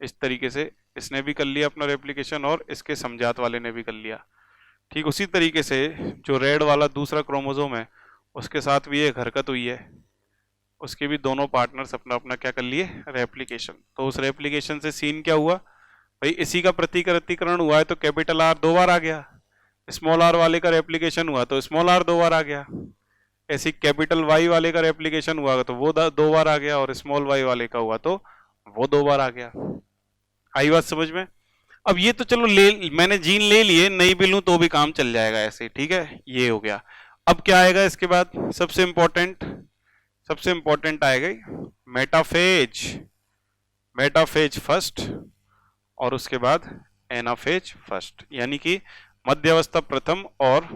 इस तरीके से इसने भी कर लिया अपना रेप्लिकेशन और इसके समजात वाले ने भी कर लिया। ठीक उसी तरीके से जो रेड वाला दूसरा क्रोमोसोम है उसके साथ भी एक हरकत हुई है, उसके भी दोनों पार्टनर्स अपना अपना क्या कर लिए, रेप्लिकेशन। तो उस रेप्लिकेशन से सीन क्या हुआ भाई, इसी का प्रतिकृतिकरण हुआ है तो कैपिटल R 2 बार आ गया, स्मॉल r वाले का रेप्लिकेशन हुआ तो स्मॉल r 2 बार आ गया, ऐसी कैपिटल Y वाले का रेप्लिकेशन हुआ तो वो 2 बार आ गया और स्मॉल y वाले का हुआ तो वो 2 बार आ गया। आई बात समझ में? अब ये तो चलो मैंने जीन ले लिए, नहीं भी लूं तो भी काम चल जाएगा ऐसे। ठीक है, ये हो गया। अब क्या आएगा इसके बाद, सबसे इंपॉर्टेंट आएगा मेटाफेज। मेटाफेज फर्स्ट और उसके बाद एनाफेज फर्स्ट, यानी कि मध्यावस्था प्रथम और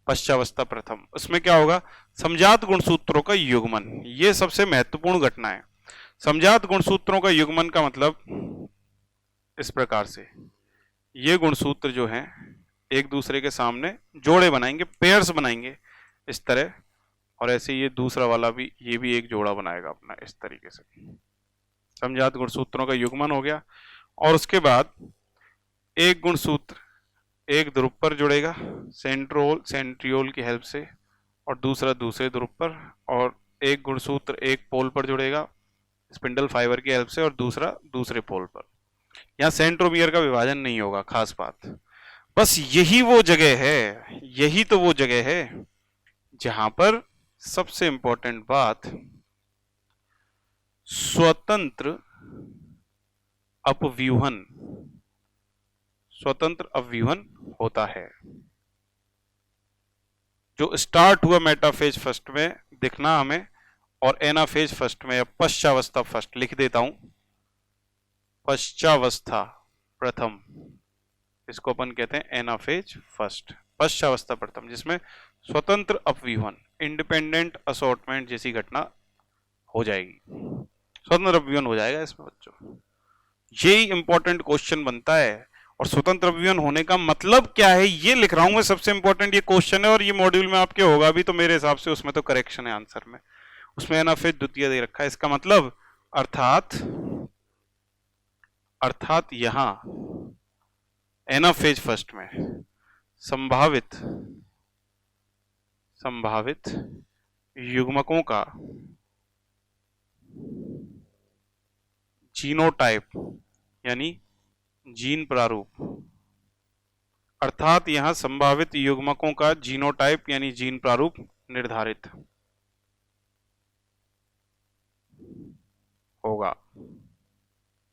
पश्चावस्था प्रथम। उसमें क्या होगा, समजात गुणसूत्रों का युग्मन। ये सबसे महत्वपूर्ण घटना है। समजात गुणसूत्रों का युग्मन का मतलब इस प्रकार से, ये गुणसूत्र जो हैं एक दूसरे के सामने जोड़े बनाएंगे, पेयर्स बनाएंगे इस तरह, और ऐसे ये दूसरा वाला भी, ये भी एक जोड़ा बनाएगा अपना इस तरीके से। समजात गुणसूत्रों का युग्मन हो गया। और उसके बाद एक गुणसूत्र एक ध्रुव पर जुड़ेगा सेंट्रियोल की हेल्प से, और दूसरा दूसरे ध्रुव पर, और एक गुणसूत्र एक पोल पर जुड़ेगा स्पिंडल फाइबर की हेल्प से और दूसरा दूसरे पोल पर। यहाँ सेंट्रोमियर का विभाजन नहीं होगा, खास बात। बस यही वो जगह है, यही तो वो जगह है जहां पर सबसे इंपॉर्टेंट बात, स्वतंत्र अपव्यूहन, स्वतंत्र अपव्यूहन होता है। जो स्टार्ट हुआ मेटाफेज फर्स्ट में दिखना हमें, और एनाफेज फर्स्ट में, या पश्चावस्था फर्स्ट लिख देता हूं, पश्चावस्था प्रथम, इसको अपन कहते हैं एनाफेज फर्स्ट, पश्चावस्था प्रथम, जिसमें स्वतंत्र अपव्यूहन, इंडिपेंडेंट असॉर्टमेंट जैसी घटना हो जाएगी, स्वतंत्र अपव्यूहन हो जाएगा इसमें बच्चों। यही इंपॉर्टेंट क्वेश्चन बनता है और स्वतंत्र अभिवन होने का मतलब क्या है ये लिख रहा हूं मैं, सबसे इंपॉर्टेंट ये क्वेश्चन है और ये मॉड्यूल में आपके होगा भी, तो मेरे हिसाब से उसमें तो करेक्शन है आंसर में, उसमें एनाफेज द्वितीय दे रखा है। इसका मतलब अर्थात यहां एनाफेज फर्स्ट में संभावित युग्मकों का जीनोटाइप यानी जीन प्रारूप, अर्थात यहां संभावित युग्मकों का जीनोटाइप यानी जीन प्रारूप निर्धारित होगा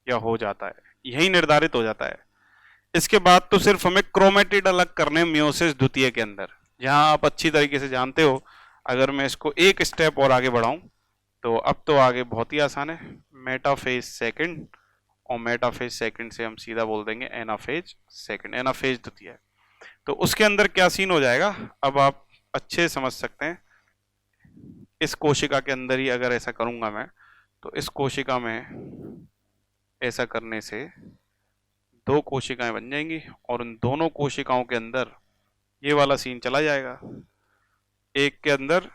या हो जाता है, यही निर्धारित हो जाता है। इसके बाद तो सिर्फ हमें क्रोमेटिड अलग करने मियोसिस द्वितीय के अंदर, जहां आप अच्छी तरीके से जानते हो। अगर मैं इसको एक स्टेप और आगे बढ़ाऊं तो अब तो आगे बहुत ही आसान है, मेटाफेज सेकंड, और मेटाफेज सेकंड से हम सीधा बोल देंगे एनाफेज सेकंड, एनाफेज द्वितीय। तो उसके अंदर क्या सीन हो जाएगा अब आप अच्छे समझ सकते हैं। इस कोशिका के अंदर ही अगर ऐसा करूंगा मैं, तो इस कोशिका में ऐसा करने से दो कोशिकाएं बन जाएंगी और उन दोनों कोशिकाओं के अंदर ये वाला सीन चला जाएगा। एक के अंदर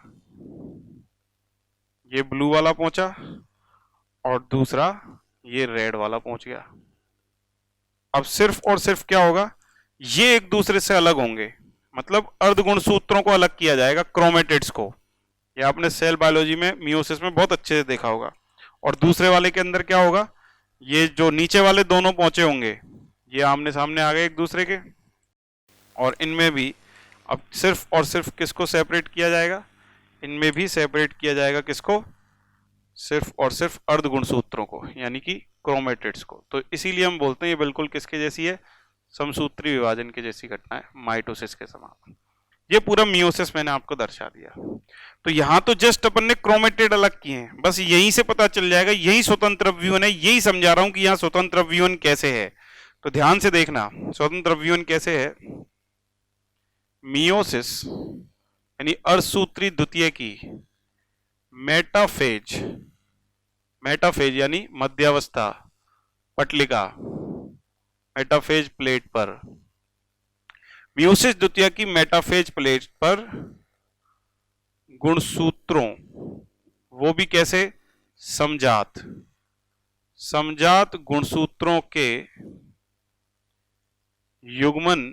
ये ब्लू वाला पहुंचा और दूसरा ये रेड वाला पहुंच गया। अब सिर्फ और सिर्फ क्या होगा, ये एक दूसरे से अलग होंगे, मतलब अर्धगुणसूत्रों को अलग किया जाएगा, क्रोमेटिड्स को। ये आपने सेल बायोलॉजी में मियोसिस में बहुत अच्छे से देखा होगा। और दूसरे वाले के अंदर क्या होगा, ये जो नीचे वाले दोनों पहुंचे होंगे ये आमने सामने आ गए एक दूसरे के, और इनमें भी अब सिर्फ और सिर्फ किसको सेपरेट किया जाएगा, इनमें भी सेपरेट किया जाएगा किसको, सिर्फ और सिर्फ अर्धगुणसूत्रों को यानी कि क्रोमेटिड्स को। तो इसीलिए हम बोलते हैं ये बिल्कुल किसके जैसी है, समसूत्री विभाजन के जैसी घटना है, माइटोसिस के समान। ये पूरा मियोसिस मैंने आपको दर्शा दिया। तो यहां तो जस्ट अपन ने क्रोमेटिड अलग किए हैं, बस यहीं से पता चल जाएगा यही स्वतंत्र अभिवन है। यही समझा रहा हूं कि यहां स्वतंत्र अभिवन कैसे है, तो ध्यान से देखना स्वतंत्र अभिवन कैसे है। मियोसिस यानी अर्धसूत्री द्वितीय की मेटाफेज यानी मध्यावस्था पटलिका, मेटाफेज प्लेट पर, मियोसिस द्वितीय की मेटाफेज प्लेट पर गुणसूत्रों, वो भी कैसे, समजात गुणसूत्रों के युग्मन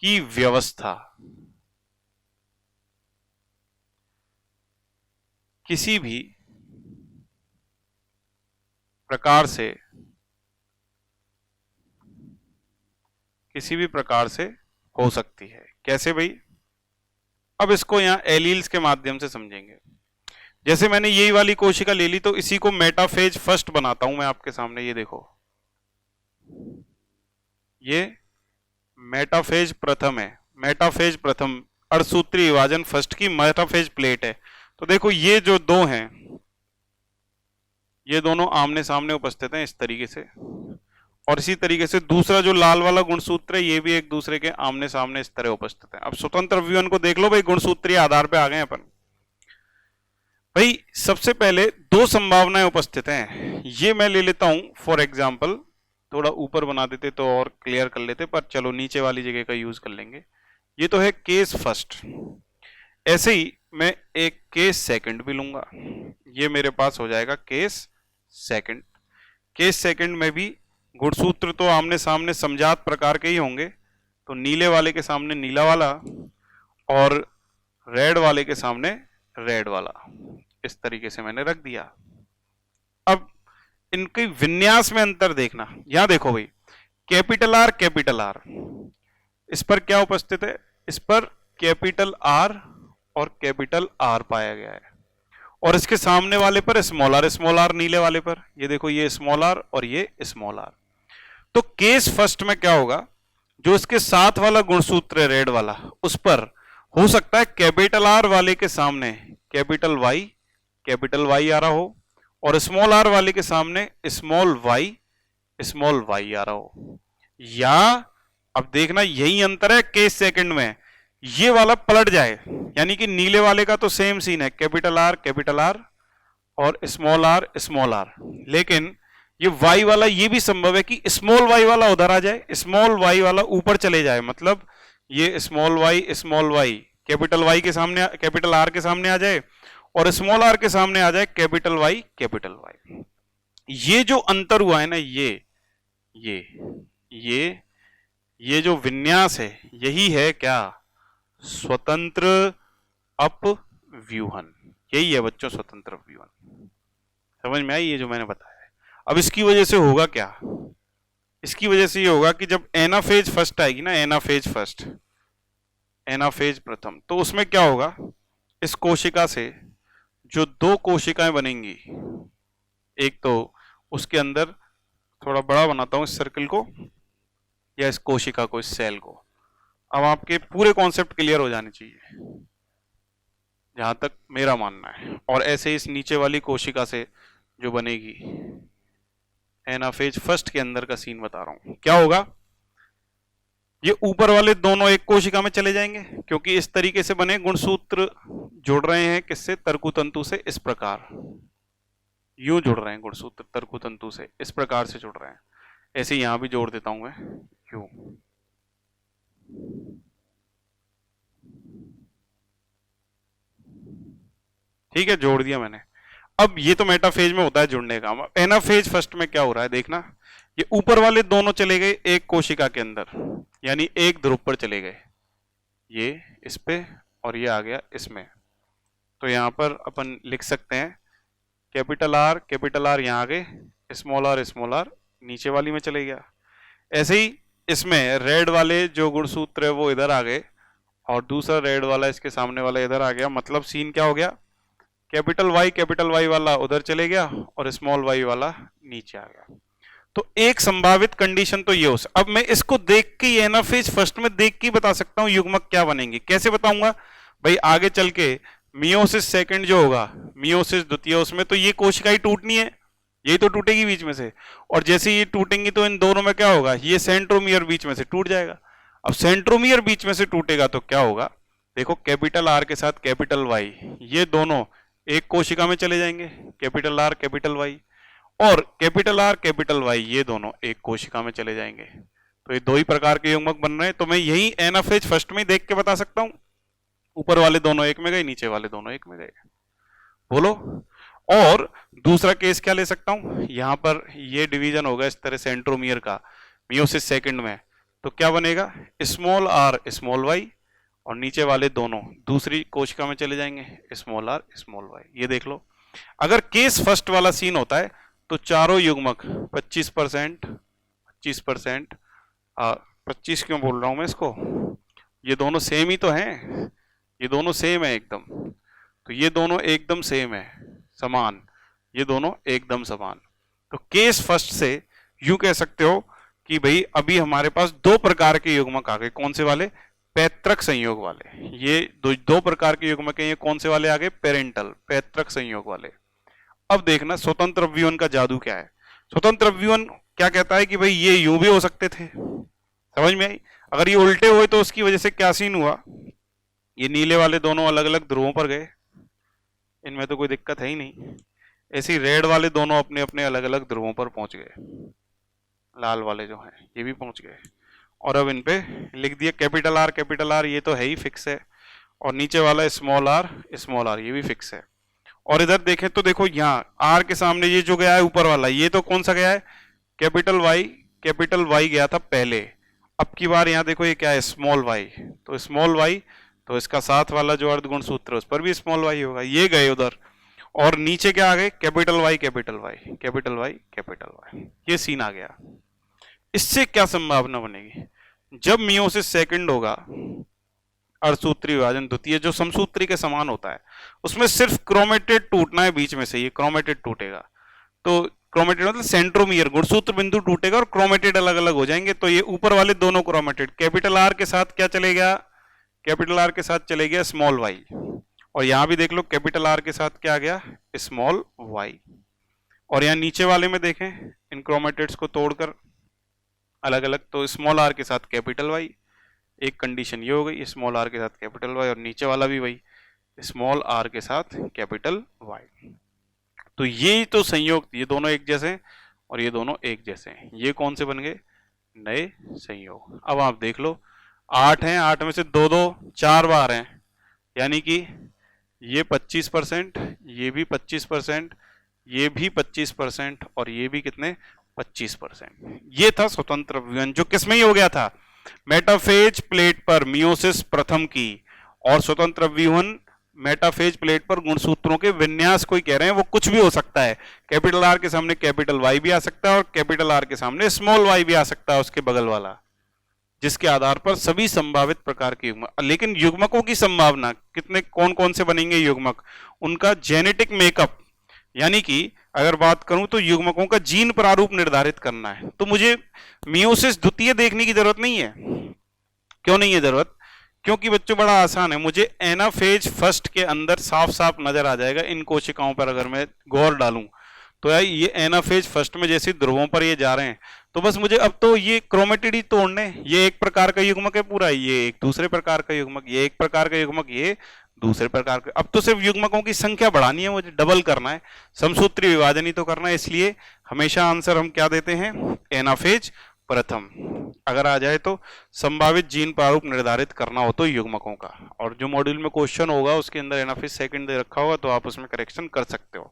की व्यवस्था किसी भी प्रकार से हो सकती है। कैसे भाई, अब इसको यहां एलील्स के माध्यम से समझेंगे। जैसे मैंने यही वाली कोशिका ले ली तो इसी को मेटाफेज फर्स्ट बनाता हूं मैं आपके सामने। ये देखो, ये मेटाफेज प्रथम है, मेटाफेज प्रथम अर्धसूत्री विभाजन फर्स्ट की मेटाफेज प्लेट है। तो देखो ये जो दो हैं ये दोनों आमने सामने उपस्थित हैं इस तरीके से, और इसी तरीके से दूसरा जो लाल वाला गुणसूत्र है ये भी एक दूसरे के आमने सामने इस तरह उपस्थित है। अब स्वतंत्र अभिवन को देख लो भाई, गुणसूत्रीय आधार पे आ गए अपन। भाई सबसे पहले दो संभावनाएं उपस्थित हैं, ये मैं ले लेता हूं फॉर एग्जाम्पल, थोड़ा ऊपर बना देते तो और क्लियर कर लेते, पर चलो नीचे वाली जगह का यूज कर लेंगे। ये तो है केस फर्स्ट, ऐसे ही मैं एक केस सेकंड भी लूंगा, ये मेरे पास हो जाएगा केस सेकंड। केस सेकंड में भी गुणसूत्र तो आमने सामने समजात प्रकार के ही होंगे, तो नीले वाले के सामने नीला वाला और रेड वाले के सामने रेड वाला, इस तरीके से मैंने रख दिया। अब इनके विन्यास में अंतर देखना, यहां देखो भाई कैपिटल आर, इस पर क्या उपस्थित है, इस पर कैपिटल आर और कैपिटल आर पाया गया है, और इसके सामने वाले पर स्मॉल आर नीले वाले पर, ये देखो ये स्मॉल आर और ये स्मॉल आर। तो केस फर्स्ट में क्या होगा, जो इसके साथ वाला गुणसूत्र है रेड वाला, उस पर हो सकता है कैपिटल आर वाले के सामने कैपिटल वाई आ रहा हो, और स्मॉल आर वाले के सामने स्मॉल वाई आ रहा हो। या अब देखना यही अंतर है केस सेकंड में, ये वाला पलट जाए, यानी कि नीले वाले का तो सेम सीन है, कैपिटल आर और स्मॉल आर, लेकिन ये वाई वाला ये भी संभव है कि स्मॉल वाई वाला उधर आ जाए, स्मॉल वाई वाला ऊपर चले जाए, मतलब ये स्मॉल वाई कैपिटल वाई के सामने, कैपिटल आर के सामने आ जाए, और स्मॉल आर के सामने आ जाए कैपिटल वाई कैपिटल वाई। ये जो अंतर हुआ है ना, ये जो विन्यास है, यही है क्या, स्वतंत्र अपव्यूहन। यही है बच्चों स्वतंत्र अपव्यूहन। समझ में आई ये जो मैंने बताया है। अब इसकी वजह से होगा क्या, इसकी वजह से ये होगा कि जब एनाफेज फर्स्ट आएगी ना, एनाफेज फर्स्ट, एनाफेज प्रथम, तो उसमें क्या होगा, इस कोशिका से जो दो कोशिकाएं बनेंगी, एक तो उसके अंदर थोड़ा बड़ा बनाता हूं इस सर्कल को, या इस कोशिका को, इस सेल को। अब आपके पूरे कॉन्सेप्ट क्लियर हो जाने चाहिए जहां तक मेरा मानना है। और ऐसे इस नीचे वाली कोशिका से जो बनेगी, एनाफेज फर्स्ट के अंदर का सीन बता रहा हूं, क्या होगा, ये ऊपर वाले दोनों एक कोशिका में चले जाएंगे, क्योंकि इस तरीके से बने गुणसूत्र जुड़ रहे हैं किससे, तर्कुतंतु से, इस प्रकार यूं जुड़ रहे हैं गुणसूत्र तर्कुतंतु से, इस प्रकार से जुड़ रहे हैं। ऐसे यहां भी जोड़ देता हूं मैं, यूं, ठीक है, जोड़ दिया मैंने। अब ये तो मेटाफेज में होता है जुड़ने का। एनाफेज फर्स्ट में क्या हो रहा है देखना, ये ऊपर वाले दोनों चले गए एक कोशिका के अंदर, यानी एक ध्रुव पर चले गए, ये इस पे और ये आ गया इसमें। तो यहां पर अपन लिख सकते हैं कैपिटल आर यहां आ गए, स्मॉल आर नीचे वाली में चले गया। ऐसे ही इसमें रेड वाले जो गुणसूत्र है वो इधर आ गए, और दूसरा रेड वाला इसके सामने वाला इधर आ गया। मतलब सीन क्या हो गया, कैपिटल वाई वाला उधर चले गया और स्मॉल वाई वाला नीचे आ गया। तो एक संभावित कंडीशन तो ये हो, अब मैं इसको देख के एनाफेज फर्स्ट में देख के बता सकता हूं युग्मक क्या बनेंगे। कैसे बताऊंगा भाई, आगे चल के मियोसिस सेकंड जो होगा, मियोसिस द्वितीय, उसमें तो ये कोशिका ही टूटनी है, यही तो टूटेगी बीच में से, और जैसे ये टूटेंगी तो इन दोनों में क्या होगा, ये सेंट्रोमियर बीच में से टूट जाएगा। अब सेंट्रोमियर बीच में से टूटेगा तो क्या होगा, देखो कैपिटल आर के साथ कैपिटल वाई, ये दोनों एक कोशिका में चले जाएंगे, कैपिटल आर कैपिटल वाई, और कैपिटल आर कैपिटल वाई ये दोनों एक कोशिका में चले जाएंगे। तो ये दो ही प्रकार के युग्मक बन रहे हैं। तो मैं यही एनाफेज फर्स्ट में देख के बता सकता हूं, ऊपर वाले दोनों एक में गए, नीचे वाले दोनों एक में गए। बोलो। और दूसरा केस क्या ले सकता हूं, यहां पर ये डिवीजन होगा इस तरह सेंट्रोमियर का मियोसिस सेकंड में, तो क्या बनेगा, स्मॉल आर स्मॉल वाई, और नीचे वाले दोनों दूसरी कोशिका में चले जाएंगे, स्मॉल आर स्मॉल वाई। ये देख लो, अगर केस फर्स्ट वाला सीन होता है तो चारों युग्मक 25%, 25 क्यों बोल रहा हूं मैं इसको, ये दोनों सेम ही तो हैं, ये दोनों सेम है एकदम, तो ये दोनों एकदम सेम है, समान, ये दोनों एकदम समान। तो केस फर्स्ट से यूं कह सकते हो कि भाई अभी हमारे पास दो प्रकार के युग्मक आ गए। कौन से वाले, पैतृक संयोग वाले। ये दो प्रकार के युग्मक हैं, ये कौन से वाले आ गए, पेरेंटल, पैतृक संयोग वाले। अब देखना स्वतंत्र अपव्यूहन का जादू क्या है। स्वतंत्र अपव्यूहन क्या कहता है कि भाई ये यूं भी हो सकते थे, समझ में आई। अगर ये उल्टे हुए तो उसकी वजह से क्या सीन हुआ, ये नीले वाले दोनों अलग अलग ध्रुवों पर गए, इनमें तो कोई दिक्कत है ही नहीं। ऐसे ही रेड वाले दोनों अपने अपने अलग अलग ध्रुवों पर पहुंच गए, लाल वाले जो हैं ये भी पहुंच गए, और अब इन पे लिख दिया कैपिटल आर, ये तो है ही फिक्स है, और नीचे वाला स्मॉल आर ये भी फिक्स है। और इधर देखें तो देखो यहाँ आर के सामने ये जो गया है ऊपर वाला, ये तो कौन सा गया है, कैपिटल वाई गया था पहले। अब की बार यहाँ देखो ये क्या है, स्मॉल वाई, तो स्मॉल वाई, तो इसका साथ वाला जो अर्धगुण सूत्र है उस पर भी स्मॉल वाई होगा, ये गए उधर, और नीचे क्या आ गए, कैपिटल वाई, ये सीन आ गया। इससे क्या संभावना बनेगी, जब मियोसिस सेकंड होगा, अर्धसूत्री विभाजन द्वितीय जो समसूत्री के समान होता है, उसमें सिर्फ क्रोमेटेड टूटना है बीच में से, ये क्रोमेटेड टूटेगा, तो क्रोमेटेड मतलब सेंट्रोमियर गुणसूत्र बिंदु टूटेगा और क्रोमेटेड अलग अलग हो जाएंगे। तो ये ऊपर वाले दोनों क्रोमेटेड, कैपिटल आर के साथ क्या चले गया, कैपिटल आर के साथ चले गया स्मॉल वाई, और यहां भी देख लो कैपिटल आर के साथ क्या आ गया, स्मॉल वाई। और यहाँ नीचे वाले में देखें इन क्रोमेटेड्स को तोड़कर अलग अलग, तो स्मॉल आर के साथ कैपिटल वाई, एक कंडीशन ये हो गई, स्मॉल आर के साथ कैपिटल वाई, और नीचे वाला भी वही स्मॉल आर के साथ कैपिटल वाई। तो ये तो संयोग, ये दोनों एक जैसे, और ये दोनों एक जैसे हैं। ये कौन से बन गए? नए संयोग। अब आप देख लो 8 हैं, 8 में से 2 4 बार हैं, यानी कि ये 25%, ये भी 25%, ये भी 25% और ये भी कितने? 25%। ये था स्वतंत्र अवयवन, जो किसमें ही हो गया था? मेटाफेज प्लेट पर मियोसिस प्रथम की। और स्वतंत्र अवयवन मेटाफेज प्लेट पर गुणसूत्रों के विन्यास को ही कह रहे हैं, वो कुछ भी हो सकता है। कैपिटल आर के सामने कैपिटल वाई भी आ सकता है और कैपिटल आर के सामने स्मॉल वाई भी आ सकता है, उसके बगल वाला, जिसके आधार पर सभी संभावित प्रकार के युग्मक। लेकिन युग्मकों की संभावना कितने, कौन कौन से बनेंगे युग्मक, उनका जेनेटिक मेकअप, यानी कि अगर बात करूं तो युग्मकों का जीन प्रारूप निर्धारित करना है, तो मुझे मियोसिस द्वितीय देखने की जरूरत नहीं है। क्यों नहीं है जरूरत? क्योंकि बच्चों बड़ा आसान है, मुझे एनाफेज फर्स्ट के अंदर साफ साफ नजर आ जाएगा इन कोशिकाओं पर, अगर मैं गौर डालूं तो यार ये एनाफेज फर्स्ट में जैसे ध्रुवों पर ये जा रहे हैं, तो बस मुझे अब तो ये क्रोमेटिड ही तोड़ने। ये एक प्रकार का युग्मक है पूरा, ये एक दूसरे प्रकार का युग्मक, ये एक प्रकार का युग्मक, ये दूसरे प्रकार का। अब तो सिर्फ युग्मकों की संख्या बढ़ानी है, मुझे डबल करना है, समसूत्रीय विभाजन ही तो करना है। इसलिए हमेशा आंसर हम क्या देते हैं? एनाफेज प्रथम। अगर आ जाए तो संभावित जीन प्रारूप निर्धारित करना हो तो युग्मकों का, और जो मॉड्यूल में क्वेश्चन होगा उसके अंदर एनाफेज सेकंड दे रखा होगा, तो आप उसमें करेक्शन कर सकते हो।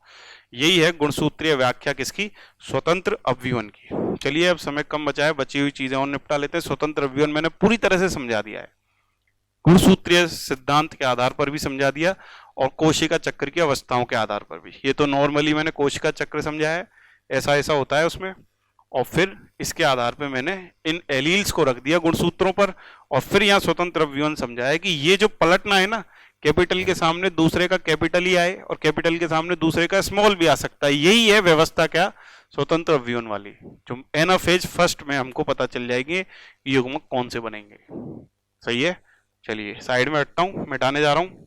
यही है गुणसूत्रीय व्याख्या किसकी? स्वतंत्र अवयवन की। चलिए अब समय कम बचा है, बची हुई चीजें और निपटा लेते हैं। स्वतंत्र अवयवन मैंने पूरी तरह से समझा दिया है, गुणसूत्रीय सिद्धांत के आधार पर भी समझा दिया और कोशिका चक्र की अवस्थाओं के आधार पर भी। ये तो नॉर्मली मैंने कोशिका चक्र समझा है, ऐसा ऐसा होता है उसमें, और फिर इसके आधार पे मैंने इन एलील्स को रख दिया गुणसूत्रों पर, और फिर यहाँ स्वतंत्र अवयवन समझाया कि ये जो पलटना है ना, कैपिटल के सामने दूसरे का कैपिटल ही आए और कैपिटल के सामने दूसरे का स्मॉल भी आ सकता है, यही है व्यवस्था क्या? स्वतंत्र अवयवन वाली, जो एनाफेज फर्स्ट में हमको पता चल जाएगी युग्मक कौन से बनेंगे। सही है, चलिए साइड में हटता हूं, मिटाने जा रहा हूं।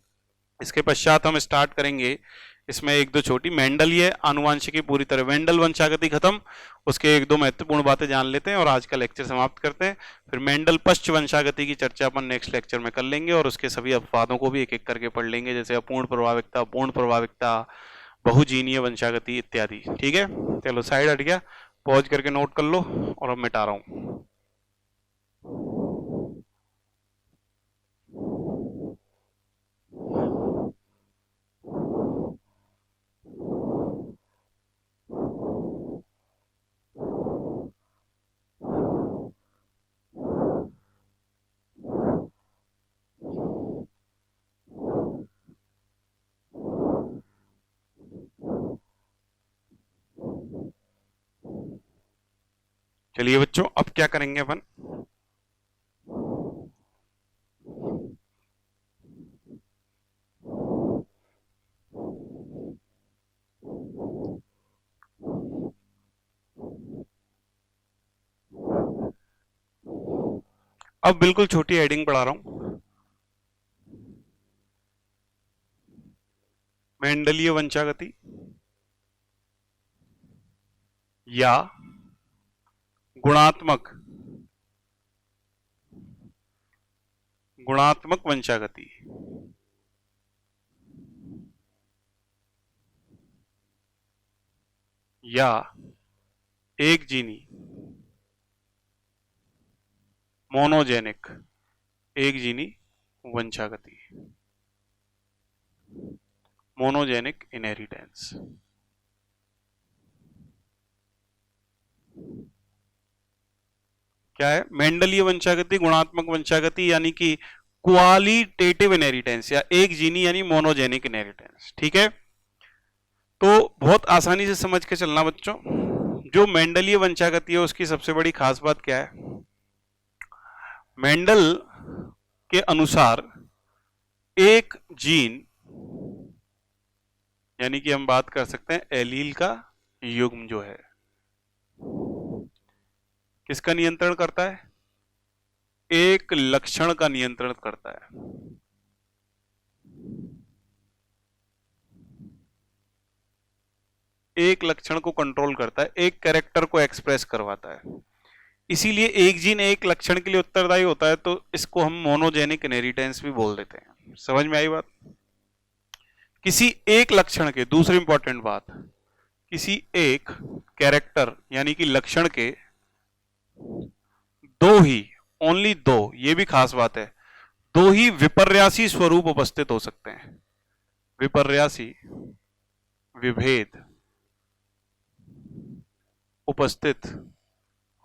इसके पश्चात हम स्टार्ट करेंगे इसमें एक दो छोटी मेंडलीय आनुवांशिकी पूरी तरह, वेंडल वंशागति खत्म, उसके एक दो महत्वपूर्ण बातें जान लेते हैं और आज का लेक्चर समाप्त करते हैं। फिर मेंडल पश्च वंशागति की चर्चा अपन नेक्स्ट लेक्चर में कर लेंगे और उसके सभी अपवादों को भी एक एक करके पढ़ लेंगे, जैसे अपूर्ण प्रभाविकता, पूर्ण प्रभाविकता, बहुजीनीय वंशागति इत्यादि। ठीक है, चलो साइड हट गया, पॉज करके नोट कर लो और अब मिटा रहा हूं। चलिए बच्चों, अब क्या करेंगे अपन? अब बिल्कुल छोटी हेडिंग पढ़ा रहा हूं, मेंडलीय वंशागति या गुणात्मक वंशागति या एक जीनी मोनोजेनिक एक जीनी वंशागति, मोनोजेनिक इनहेरिटेंस। क्या है? मेंडलीय वंशागति, गुणात्मक वंशागति, यानी कि क्वालिटेटिव इनहेरिटेंस या एक जीनी यानी मोनोजेनिक इनहेरिटेंस। ठीक है, तो बहुत आसानी से समझ के चलना बच्चों। जो मेंडलीय वंशागति है उसकी सबसे बड़ी खास बात क्या है? मेंडल के अनुसार एक जीन, यानी कि हम बात कर सकते हैं एलील का युग्म जो है, किसका नियंत्रण करता है? एक लक्षण का नियंत्रण करता है। एक लक्षण को कंट्रोल करता है, एक कैरेक्टर को एक्सप्रेस करवाता है। इसीलिए एक जीन एक लक्षण के लिए उत्तरदायी होता है, तो इसको हम मोनोजेनिक इनहेरिटेंस भी बोल देते हैं। समझ में आई बात? किसी एक लक्षण के, दूसरी इंपॉर्टेंट बात, किसी एक कैरेक्टर यानी कि लक्षण के दो ही, ओनली दो, ये भी खास बात है, दो ही विपर्यासी स्वरूप उपस्थित हो सकते हैं। विपर्यासी विभेद उपस्थित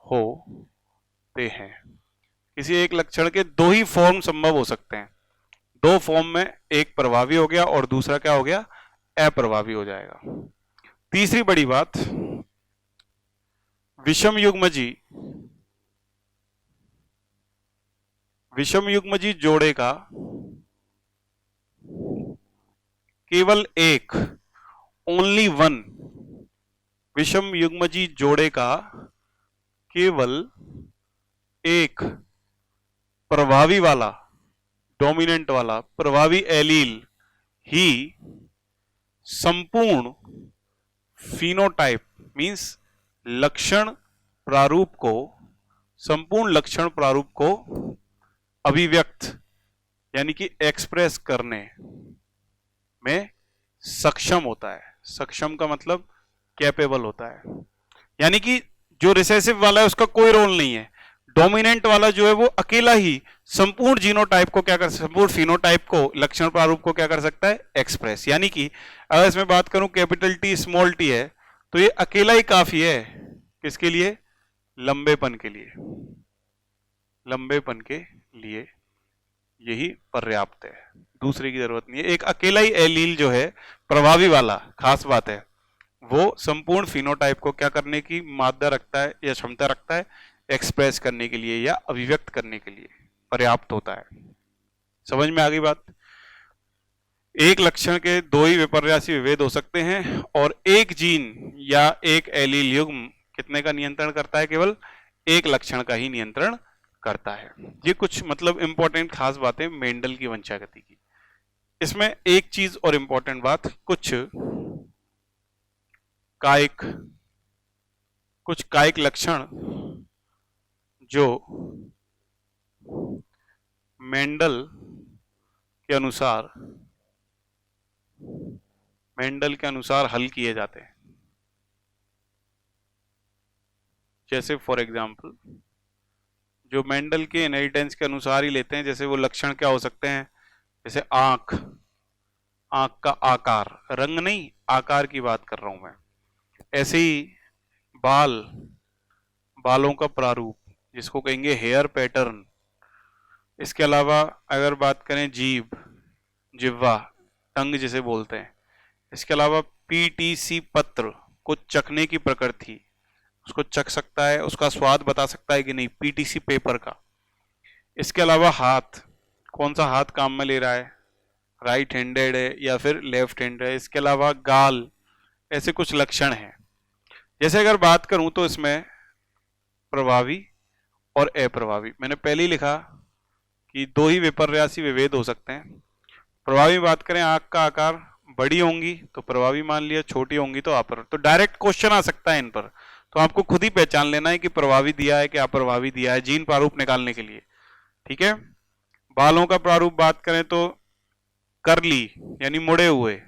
होते हैं। किसी एक लक्षण के दो ही फॉर्म संभव हो सकते हैं। दो फॉर्म में एक प्रभावी हो गया और दूसरा क्या हो गया, अप्रभावी हो जाएगा। तीसरी बड़ी बात, विषम युग्मजी जोड़े का केवल एक, ओनली वन, विषम युग्मजी जोड़े का केवल एक प्रभावी वाला, डोमिनेंट वाला प्रभावी एलील ही संपूर्ण फिनोटाइप मींस लक्षण प्रारूप को, संपूर्ण लक्षण प्रारूप को अभिव्यक्त यानी कि एक्सप्रेस करने में सक्षम होता है। सक्षम का मतलब कैपेबल होता है, यानी कि जो रिसेसिव वाला है उसका कोई रोल नहीं है, डोमिनेंट वाला जो है वो अकेला ही संपूर्ण जीनोटाइप को क्या कर, संपूर्ण फिनोटाइप को, लक्षण प्रारूप को क्या कर सकता है, एक्सप्रेस। यानी कि अगर इसमें बात करूं कैपिटल टी स्मॉल टी है तो ये अकेला ही काफी है, किसके लिए, लंबेपन के लिए, लंबेपन के लिए यही पर्याप्त है, दूसरे की जरूरत नहीं है। एक अकेला ही एलील जो है प्रभावी वाला, खास बात है, वो संपूर्ण फिनोटाइप को क्या करने की मादा रखता है या क्षमता रखता है, एक्सप्रेस करने के लिए या अभिव्यक्त करने के लिए पर्याप्त होता है। समझ में आ गई बात। एक लक्षण के दो ही विपर्यासी विभेद हो सकते हैं और एक जीन या एक एलील युग्म कितने का नियंत्रण करता है, केवल एक लक्षण का ही नियंत्रण करता है। ये कुछ मतलब इंपॉर्टेंट खास बातें मेंडल की वंशागति की। इसमें एक चीज और इंपॉर्टेंट बात, कुछ कायिक लक्षण जो मेंडल के अनुसार हल किए जाते हैं। जैसे फॉर एग्जांपल जो मेंडल के इनहेरिटेंस के अनुसार ही लेते हैं, जैसे वो लक्षण क्या हो सकते हैं, जैसे आंख का आकार, रंग नहीं, आकार की बात कर रहा हूं मैं। ऐसे ही बालों का प्रारूप जिसको कहेंगे हेयर पैटर्न। इसके अलावा अगर बात करें जिह्वा, टंग जिसे बोलते हैं। इसके अलावा पीटीसी पत्र को चखने की प्रकृति, उसको चख सकता है, उसका स्वाद बता सकता है कि नहीं, पीटीसी पेपर का। इसके अलावा हाथ, कौन सा हाथ काम में ले रहा है, राइट हैंडेड है या फिर लेफ्ट हैंडेड है। इसके अलावा गाल, ऐसे कुछ लक्षण हैं। जैसे अगर बात करूं तो इसमें प्रभावी और अप्रभावी, मैंने पहले ही लिखा कि दो ही विपर्यासी विभेद हो सकते हैं। प्रभावी बात करें, आंख का आकार बड़ी होंगी तो प्रभावी मान लिया, छोटी होंगी तो अप्रभावी। तो डायरेक्ट क्वेश्चन आ सकता है इन पर, तो आपको खुद ही पहचान लेना है कि प्रभावी दिया है कि अप्रभावी दिया है, जीन प्रारूप निकालने के लिए। ठीक है। बालों का प्रारूप बात करें तो कर्ली यानी मुड़े हुए,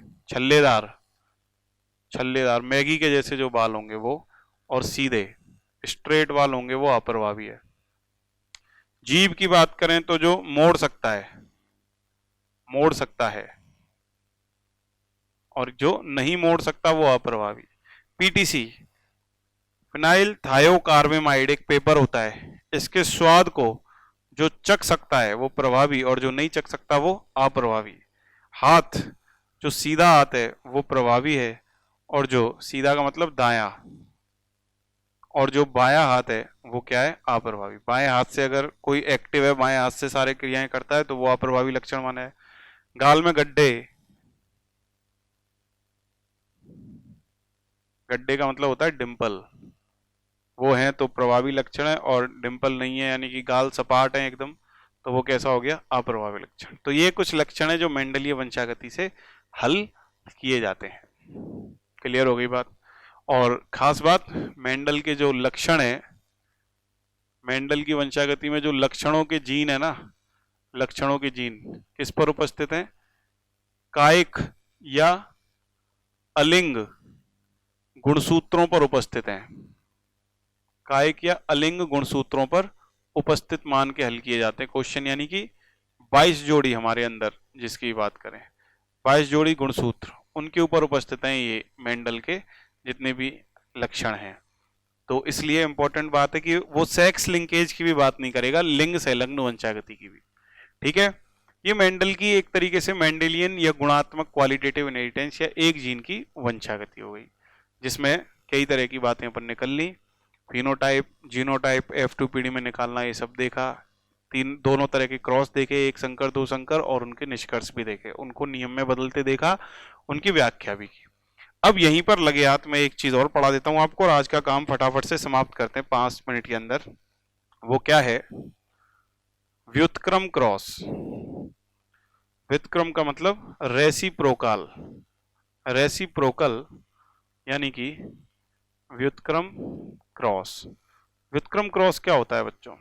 छल्लेदार मैगी के जैसे जो बाल होंगे वो, और सीधे स्ट्रेट बाल होंगे वो अप्रभावी है। जीभ की बात करें तो जो मोड़ सकता है और जो नहीं मोड़ सकता वो अप्रभावी। पीटीसी फिनाइल थायोकार्बेमाइड एक पेपर होता है, इसके स्वाद को जो चख सकता है वो प्रभावी और जो नहीं चख सकता वो अप्रभावी। हाथ, जो सीधा हाथ है वो प्रभावी है और जो सीधा का मतलब दायां, और जो बायां हाथ है वो क्या है, अप्रभावी। बाएं हाथ से अगर कोई एक्टिव है, बाएं हाथ से सारे क्रियाएं करता है तो वो अप्रभावी लक्षण माना है। गाल में गड्ढे का मतलब होता है डिंपल, वो है तो प्रभावी लक्षण है, और डिंपल नहीं है यानी कि गाल सपाट है एकदम, तो वो कैसा हो गया, अप्रभावी लक्षण। तो ये कुछ लक्षण है जो मेंडलीय वंशागति से हल किए जाते हैं। क्लियर हो गई बात। और खास बात, मेंडल के जो लक्षण है, मेंडल की वंशागति में जो लक्षणों के जीन है ना, लक्षणों के जीन किस पर उपस्थित हैं, कायिक या अलिंग गुणसूत्रों पर उपस्थित हैं, कायिक या अलिंग गुणसूत्रों पर उपस्थित मान के हल किए जाते हैं क्वेश्चन। यानी कि 22 जोड़ी हमारे अंदर जिसकी बात करें, 22 जोड़ी गुणसूत्र उनके ऊपर उपस्थित हैं ये मेंडल के जितने भी लक्षण हैं। तो इसलिए इंपॉर्टेंट बात है कि वो सेक्स लिंकेज की भी बात नहीं करेगा, लिंग संलग्न वंशागति की भी। ठीक है, ये मेंडल की एक तरीके से मेंडेलियन या गुणात्मक क्वालिटेटिव इनहेरिटेंस या एक जीन की वंशागति हो गई, जिसमें कई तरह की बातें अपन ने कर ली। फिनोटाइप, जीनोटाइप, F2PD में निकालना, ये सब देखा। दोनों तरह के क्रॉस देखे, एक संकर दो संकर, और उनके निष्कर्ष भी देखे, उनको नियम में बदलते देखा, उनकी व्याख्या भी की। अब यहीं पर लगे हाथ में एक चीज और पढ़ा देता हूं आपको और आज का काम फटाफट से समाप्त करते हैं 5 मिनट के अंदर। वो क्या है? व्युत्क्रम क्रॉस। व्युत्क्रम का मतलब रेसिप्रोकल, रेसिप्रोकल यानी कि व्युत्क्रम क्रॉस। व्युत्क्रम क्रॉस क्या होता है बच्चों?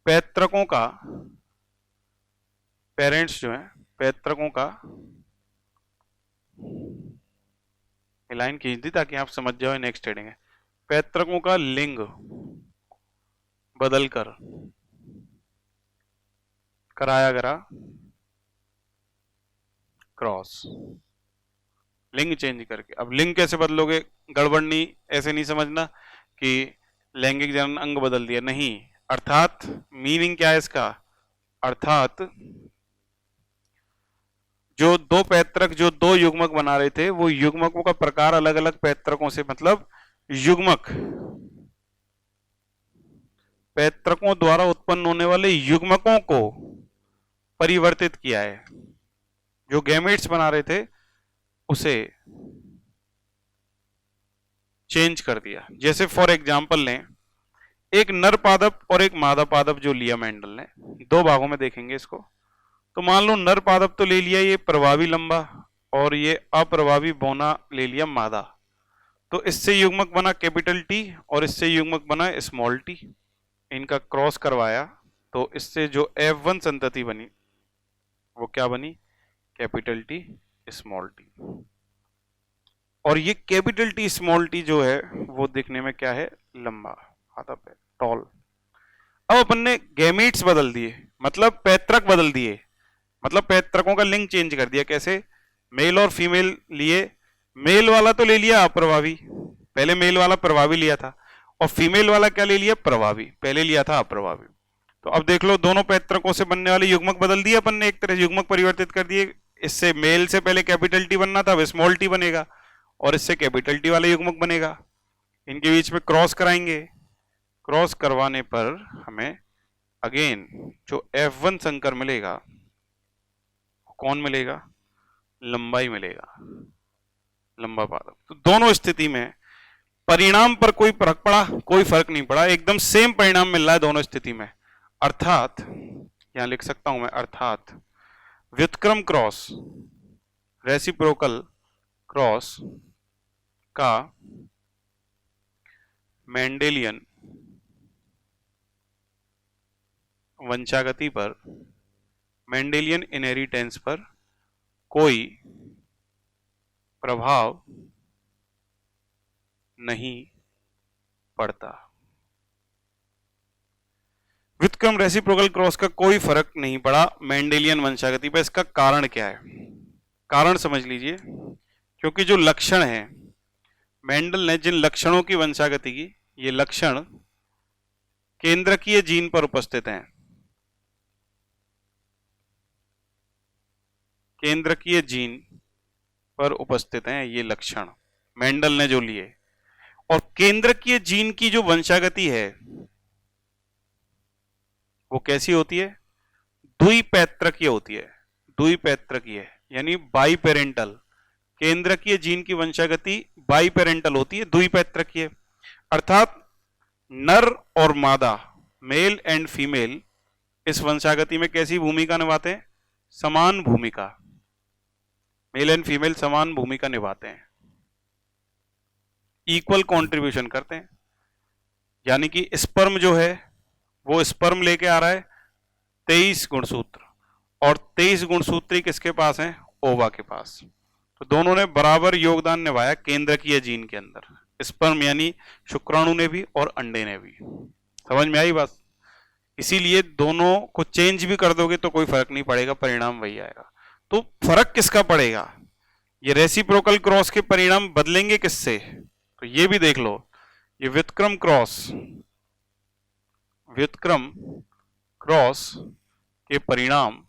पैतृकों का, पेरेंट्स जो है, पैतृकों का, लाइन खींच दी ताकि आप समझ जाओ नेक्स्ट हेडिंग है, पैतृकों का लिंग बदलकर कराया गया क्रॉस, लिंग चेंज करके। अब लिंग कैसे बदलोगे? गड़बड़ नहीं, ऐसे नहीं समझना कि लैंगिक जनन अंग बदल दिया, नहीं। अर्थात मीनिंग क्या है इसका? अर्थात जो दो पैतृक, जो दो युग्मक बना रहे थे, वो युग्मकों का प्रकार अलग अलग पैतृकों से, मतलब युग्मक, पैतृकों द्वारा उत्पन्न होने वाले युग्मकों को परिवर्तित किया है। जो गैमेट्स बना रहे थे उसे चेंज कर दिया। जैसे फॉर एग्जांपल लें, एक नर पादप और एक मादा पादप जो लिया मेंडल ने, दो भागों में देखेंगे इसको। तो मान लो नर पादप तो ले लिया ये प्रभावी लंबा, और ये अप्रभावी बौना ले लिया मादा। तो इससे युग्मक बना कैपिटल टी और इससे युग्मक बना स्मॉल टी। इनका क्रॉस करवाया तो इससे जो F1 संतति बनी वो क्या बनी? Capital T small T. और ये कैपिटल टी स्मॉल टी जो है वो दिखने में क्या है? लंबा, हाथा पे, टॉल। अब अपन ने गैमेट्स बदल दिए, मतलब पैतृक बदल दिए, मतलब पैतृकों का लिंग चेंज कर दिया। कैसे? मेल और फीमेल लिए, मेल वाला तो ले लिया अप्रभावी, पहले मेल वाला प्रभावी लिया था, और फीमेल वाला क्या ले लिया? प्रभावी, पहले लिया था अप्रभावी। तो अब देख लो, दोनों पैतृकों से बनने वाले युग्मक बदल दिए अपन ने, एक तरह से युग्मक परिवर्तित कर दिए। इससे मेल से पहले कैपिटल टी बनना था, अब स्मॉल टी बनेगा, और इससे कैपिटल टी वाला युग्मक बनेगा। इनके बीच में क्रॉस कराएंगे, क्रॉस करवाने पर हमें अगेन जो F1 संकर मिलेगा, कौन मिलेगा? लंबाई मिलेगा, लंबा पादप। तो दोनों स्थिति में परिणाम पर कोई फर्क पड़ा? कोई फर्क नहीं पड़ा, एकदम सेम परिणाम मिल रहा है दोनों स्थिति में। अर्थात यहां लिख सकता हूं मैं, अर्थात व्युत्क्रम क्रॉस, रेसिप्रोकल क्रॉस का मेंडेलियन वंशागति पर, मेंडेलियन इनहेरिटेंस पर कोई प्रभाव नहीं पड़ता। व्युत्क्रम रेसिप्रोकल क्रॉस का कोई फर्क नहीं पड़ा मेंडेलियन वंशागति पर। इसका कारण क्या है? कारण समझ लीजिए, क्योंकि जो लक्षण है, मेंडल ने जिन लक्षणों की वंशागति की, ये लक्षण केंद्रकीय जीन पर उपस्थित हैं, केंद्रकीय जीन पर उपस्थित हैं ये लक्षण मेंडल ने जो लिए। और केंद्रकीय जीन की जो वंशागति है वो कैसी होती है? द्विपैतृकीय होती है, द्विपैतृकीय यानी बाइपेरेंटल। केंद्रकीय जीन की वंशागति बाइपेरेंटल होती है, द्विपैतृकीय। अर्थात नर और मादा, मेल एंड फीमेल, इस वंशागति में कैसी भूमिका निभाते हैं? समान भूमिका, मेल एंड फीमेल समान भूमिका निभाते हैं, इक्वल कंट्रीब्यूशन करते हैं। यानी कि स्पर्म जो है वो स्पर्म लेके आ रहा है 23 गुणसूत्र, और 23 गुणसूत्री किसके पास है? ओवा के पास। तो दोनों ने बराबर योगदान निभाया केंद्रकीय जीन के अंदर, स्पर्म यानी शुक्राणु ने भी और अंडे ने भी। समझ में आई बात? इसीलिए दोनों को चेंज भी कर दोगे तो कोई फर्क नहीं पड़ेगा, परिणाम वही आएगा। तो फर्क किसका पड़ेगा? ये रेसिप्रोकल क्रॉस के परिणाम बदलेंगे किससे? तो ये भी देख लो, ये व्युत्क्रम क्रॉस के परिणाम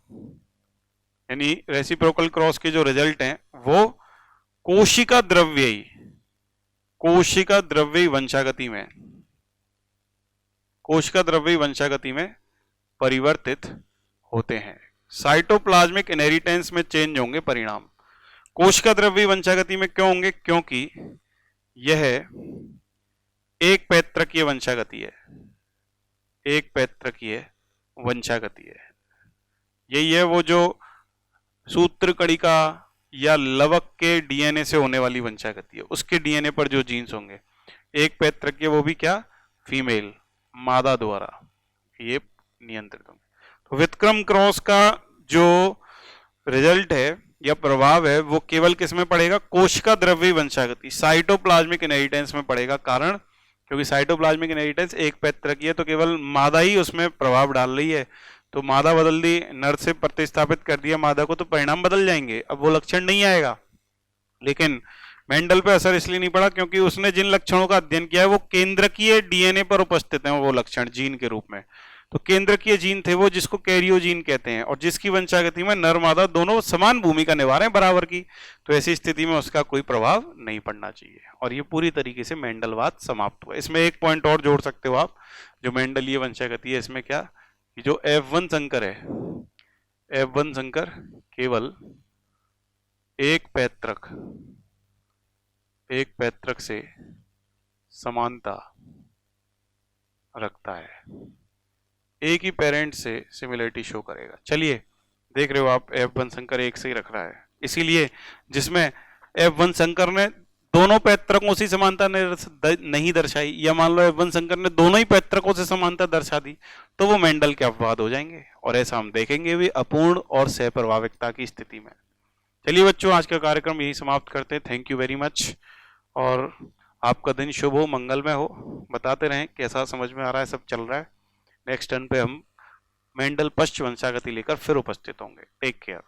यानी रेसिप्रोकल क्रॉस के जो रिजल्ट हैं वो कोशिका द्रव्यी वंशागति में परिवर्तित होते हैं। साइटोप्लाज्मिक इनहेरिटेंस में चेंज होंगे परिणाम। कोशिका द्रव्यी वंशागति में क्यों होंगे? क्योंकि यह एक पैतृकीय वंशागति है। यही है वो जो सूत्र कणिका या लवक के डीएनए से होने वाली वंशागति है, उसके डीएनए पर जो जीन्स होंगे एक पैतृकीय, वो भी क्या? फीमेल, मादा द्वारा ये नियंत्रित होंगे। तो व्युत्क्रम क्रॉस का जो रिजल्ट है या प्रभाव है वो केवल किस में पड़ेगा? कोशिका द्रव्यी वंशागति, साइटोप्लाज्मिक इनहेरिटेंस में पड़ेगा। कारण क्योंकि साइटोप्लाज्मिक इनहेरिटेंस एक पैतृकीय है, तो केवल मादा ही उसमें प्रभाव डाल रही है। तो मादा बदल दी, नर से प्रतिस्थापित कर दिया मादा को, तो परिणाम बदल जाएंगे, अब वो लक्षण नहीं आएगा। लेकिन मेंडल पे असर इसलिए नहीं पड़ा क्योंकि उसने जिन लक्षणों का अध्ययन किया है वो केंद्रकीय डीएनए पर उपस्थित हैं, वो लक्षण जीन के रूप में। तो केंद्रकीय जीन थे वो, जिसको कैरियोजीन कहते हैं, और जिसकी वंशागति में नर मादा दोनों समान भूमिका निभा रहे हैं बराबर की। तो ऐसी स्थिति में उसका कोई प्रभाव नहीं पड़ना चाहिए। और ये पूरी तरीके से मेंडलवाद समाप्त हुआ। इसमें एक पॉइंट और जोड़ सकते हो आप, जो मेंडलीय वंशागति है, इसमें क्या कि जो F1 संकर है, F1 संकर केवल एक पैतृक से समानता रखता है, एक ही पेरेंट से सिमिलरिटी शो करेगा। चलिए देख रहे हो आप, F1 संकर एक से ही रख रहा है। इसीलिए जिसमें F1 संकर ने दोनों पैतृकों से समानता नहीं दर्शाई, या मान लो F1 संकर ने दोनों ही पैतृकों से समानता दर्शा दी, तो वो मेंडल के अपवाद हो जाएंगे। और ऐसा हम देखेंगे भी अपूर्ण और सहप्रभाविकता की स्थिति में। चलिए बच्चों, आज का कार्यक्रम यही समाप्त करते हैं। थैंक यू वेरी मच, और आपका दिन शुभ हो, मंगलमय हो। बताते रहें कैसा समझ में आ रहा है, सब चल रहा है। नेक्स्ट टर्न पे हम मेंडल पश्च वंशागति लेकर फिर उपस्थित होंगे। Take care.